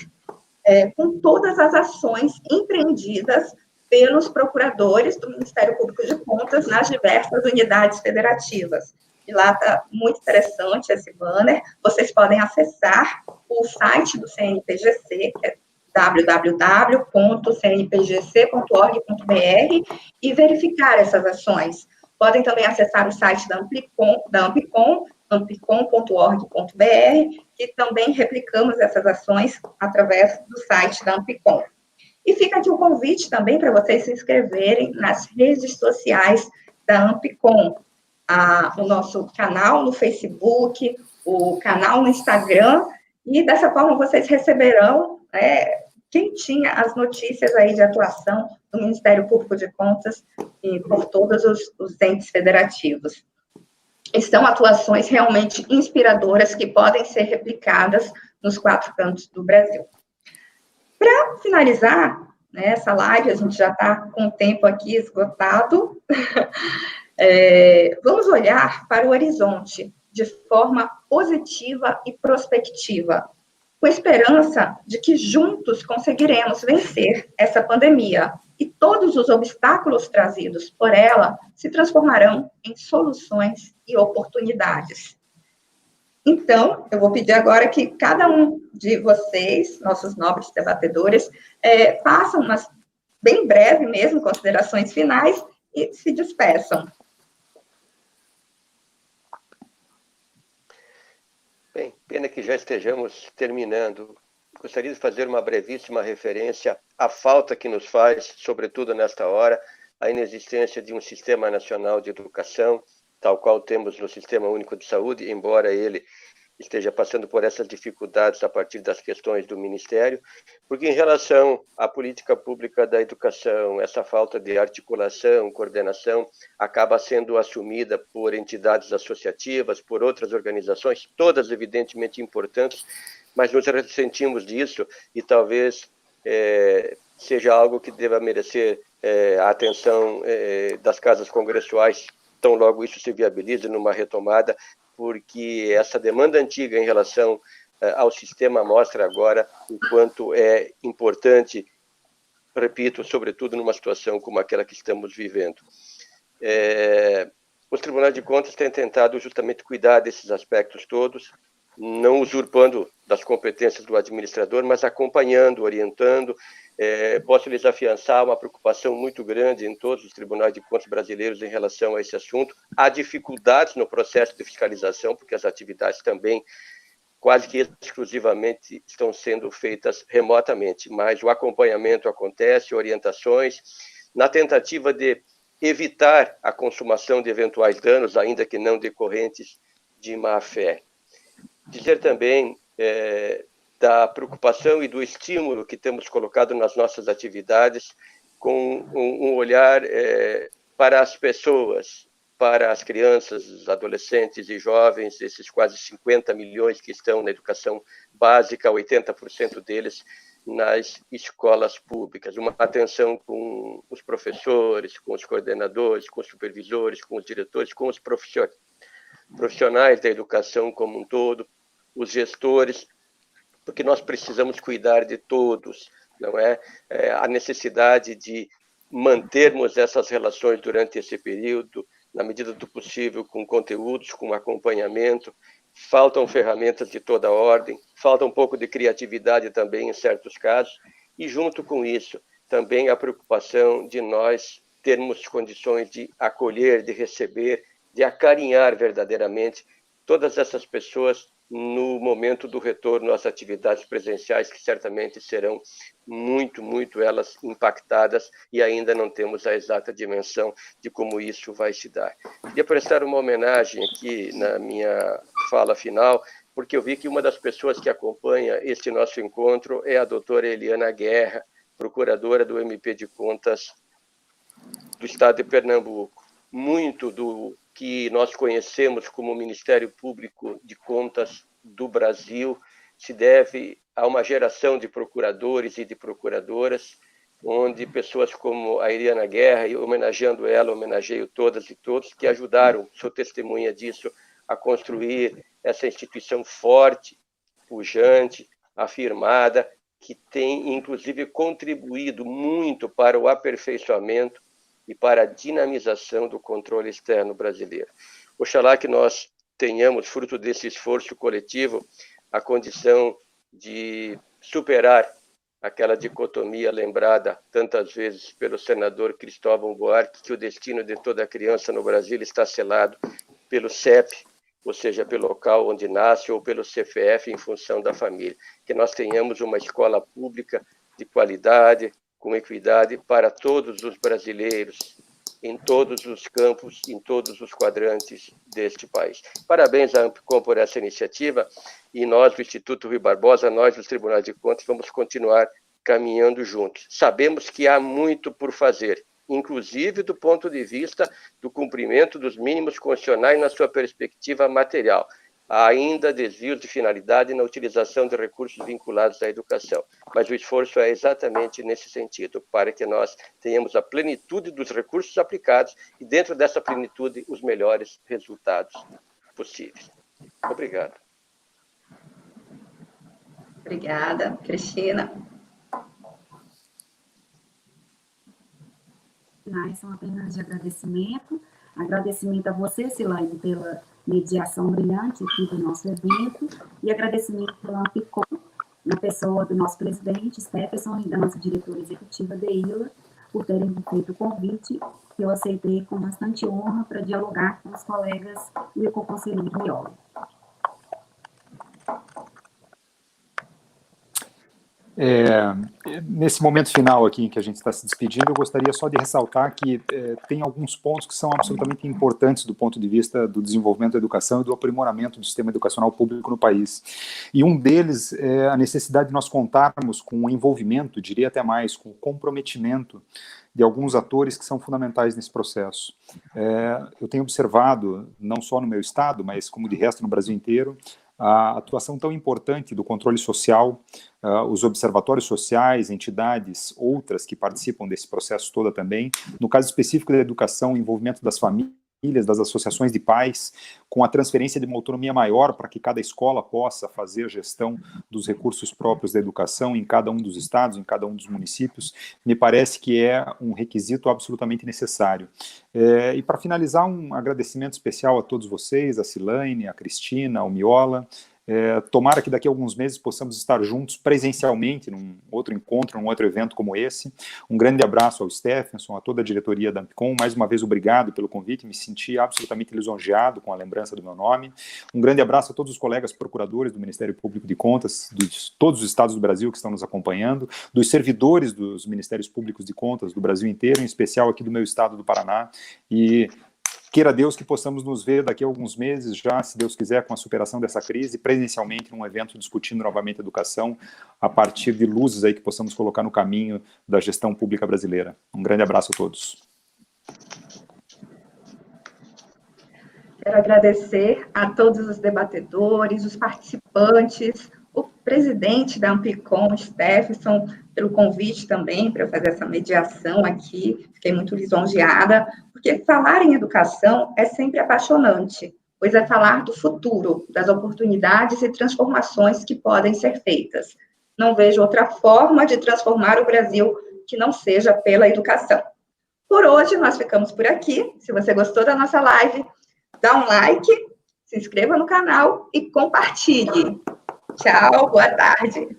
com todas as ações empreendidas pelos procuradores do Ministério Público de Contas nas diversas unidades federativas. E lá está muito interessante esse banner. Vocês podem acessar o site do CNPGC, que é www.cnpgc.org.br, e verificar essas ações. Podem também acessar o site da Ampicom, ampicom.org.br, que também replicamos essas ações através do site da Ampicom. E fica aqui o convite também para vocês se inscreverem nas redes sociais da Ampicom, o nosso canal no Facebook, o canal no Instagram, e dessa forma vocês receberão quem tinha as notícias aí de atuação do Ministério Público de Contas e por todos os entes federativos. E são atuações realmente inspiradoras que podem ser replicadas nos 4 cantos do Brasil. Para finalizar, né, essa live, a gente já está com o tempo aqui esgotado, vamos olhar para o horizonte de forma positiva e prospectiva, com esperança de que juntos conseguiremos vencer essa pandemia e todos os obstáculos trazidos por ela se transformarão em soluções e oportunidades. Então, eu vou pedir agora que cada um de vocês, nossos nobres debatedores, façam umas, bem breve mesmo, considerações finais e se despeçam. Bem, pena que já estejamos terminando. Gostaria de fazer uma brevíssima referência à falta que nos faz, sobretudo nesta hora, a inexistência de um Sistema Nacional de Educação, tal qual temos no Sistema Único de Saúde, embora ele esteja passando por essas dificuldades a partir das questões do Ministério, porque em relação à política pública da educação, essa falta de articulação, coordenação, acaba sendo assumida por entidades associativas, por outras organizações, todas evidentemente importantes, mas nos ressentimos disso e talvez seja algo que deva merecer a atenção das casas congressuais, tão logo isso se viabilize numa retomada, porque essa demanda antiga em relação ao sistema mostra agora o quanto é importante, repito, sobretudo numa situação como aquela que estamos vivendo. Os tribunais de contas têm tentado justamente cuidar desses aspectos todos, não usurpando das competências do administrador, mas acompanhando, orientando. Posso lhes afiançar uma preocupação muito grande em todos os tribunais de contas brasileiros em relação a esse assunto. Há dificuldades no processo de fiscalização, porque as atividades também quase que exclusivamente estão sendo feitas remotamente, mas o acompanhamento acontece, orientações, na tentativa de evitar a consumação de eventuais danos, ainda que não decorrentes de má-fé. Dizer também da preocupação e do estímulo que temos colocado nas nossas atividades com um olhar para as pessoas, para as crianças, os adolescentes e jovens, esses quase 50 milhões que estão na educação básica, 80% deles nas escolas públicas. Uma atenção com os professores, com os coordenadores, com os supervisores, com os diretores, com os profissionais da educação como um todo, os gestores, porque nós precisamos cuidar de todos, não é? A necessidade de mantermos essas relações durante esse período, na medida do possível, com conteúdos, com acompanhamento. Faltam ferramentas de toda ordem, falta um pouco de criatividade também em certos casos, e junto com isso, também a preocupação de nós termos condições de acolher, de receber, de acarinhar verdadeiramente todas essas pessoas no momento do retorno às atividades presenciais, que certamente serão muito elas impactadas, e ainda não temos a exata dimensão de como isso vai se dar. Queria prestar uma homenagem aqui na minha fala final, porque eu vi que uma das pessoas que acompanha este nosso encontro é a doutora Eliana Guerra, procuradora do MP de Contas do Estado de Pernambuco. Muito do que nós conhecemos como Ministério Público de Contas do Brasil se deve a uma geração de procuradores e de procuradoras, onde pessoas como a Eliana Guerra, e homenageando ela, homenageio todas e todos, que ajudaram, sou testemunha disso, a construir essa instituição forte, pujante, afirmada, que tem, inclusive, contribuído muito para o aperfeiçoamento e para a dinamização do controle externo brasileiro. Oxalá que nós tenhamos, fruto desse esforço coletivo, a condição de superar aquela dicotomia lembrada tantas vezes pelo senador Cristóvão Buarque, que o destino de toda criança no Brasil está selado pelo CEP, ou seja, pelo local onde nasce, ou pelo CPF em função da família. Que nós tenhamos uma escola pública de qualidade, com equidade para todos os brasileiros, em todos os campos, em todos os quadrantes deste país. Parabéns à Ampicom por essa iniciativa, e nós, do Instituto Rui Barbosa, nós, dos Tribunais de Contas, vamos continuar caminhando juntos. Sabemos que há muito por fazer, inclusive do ponto de vista do cumprimento dos mínimos constitucionais na sua perspectiva material. Há ainda desvios de finalidade na utilização de recursos vinculados à educação, mas o esforço é exatamente nesse sentido, para que nós tenhamos a plenitude dos recursos aplicados e, dentro dessa plenitude, os melhores resultados possíveis. Obrigado. Obrigada, Cristina. São apenas de agradecimento. Agradecimento a você, Silaine, pela mediação brilhante aqui do nosso evento, e agradecimento pela Ampicom, na pessoa do nosso presidente, Stephenson, e da nossa diretora executiva, Deila, por terem feito o convite, que eu aceitei com bastante honra para dialogar com os colegas e com o conselheiro Miola. Nesse momento final aqui em que a gente está se despedindo, eu gostaria só de ressaltar que tem alguns pontos que são absolutamente importantes do ponto de vista do desenvolvimento da educação e do aprimoramento do sistema educacional público no país. E um deles é a necessidade de nós contarmos com o envolvimento, diria até mais, com o comprometimento de alguns atores que são fundamentais nesse processo. Eu tenho observado, não só no meu estado, mas como de resto no Brasil inteiro, a atuação tão importante do controle social, os observatórios sociais, entidades, outras que participam desse processo todo também. No caso específico da educação, o envolvimento das famílias, das associações de pais, com a transferência de uma autonomia maior para que cada escola possa fazer a gestão dos recursos próprios da educação em cada um dos estados, em cada um dos municípios, me parece que é um requisito absolutamente necessário. E para finalizar, um agradecimento especial a todos vocês, a Silaine, a Cristina, ao Miola. Tomara que daqui a alguns meses possamos estar juntos presencialmente num outro encontro, num outro evento como esse. Um grande abraço ao Stephenson, a toda a diretoria da Ampicom. Mais uma vez, obrigado pelo convite, me senti absolutamente lisonjeado com a lembrança do meu nome. Um grande abraço a todos os colegas procuradores do Ministério Público de Contas, de todos os estados do Brasil que estão nos acompanhando, dos servidores dos Ministérios Públicos de Contas do Brasil inteiro, em especial aqui do meu estado do Paraná, e queira Deus que possamos nos ver daqui a alguns meses já, se Deus quiser, com a superação dessa crise, presencialmente num evento discutindo novamente a educação, a partir de luzes aí que possamos colocar no caminho da gestão pública brasileira. Um grande abraço a todos. Quero agradecer a todos os debatedores, os participantes, o presidente da Ampicom, Stephenson, pelo convite também para fazer essa mediação aqui. Fiquei muito lisonjeada, porque falar em educação é sempre apaixonante, pois é falar do futuro, das oportunidades e transformações que podem ser feitas. Não vejo outra forma de transformar o Brasil que não seja pela educação. Por hoje, nós ficamos por aqui. Se você gostou da nossa live, dá um like, se inscreva no canal e compartilhe. Tchau, boa tarde.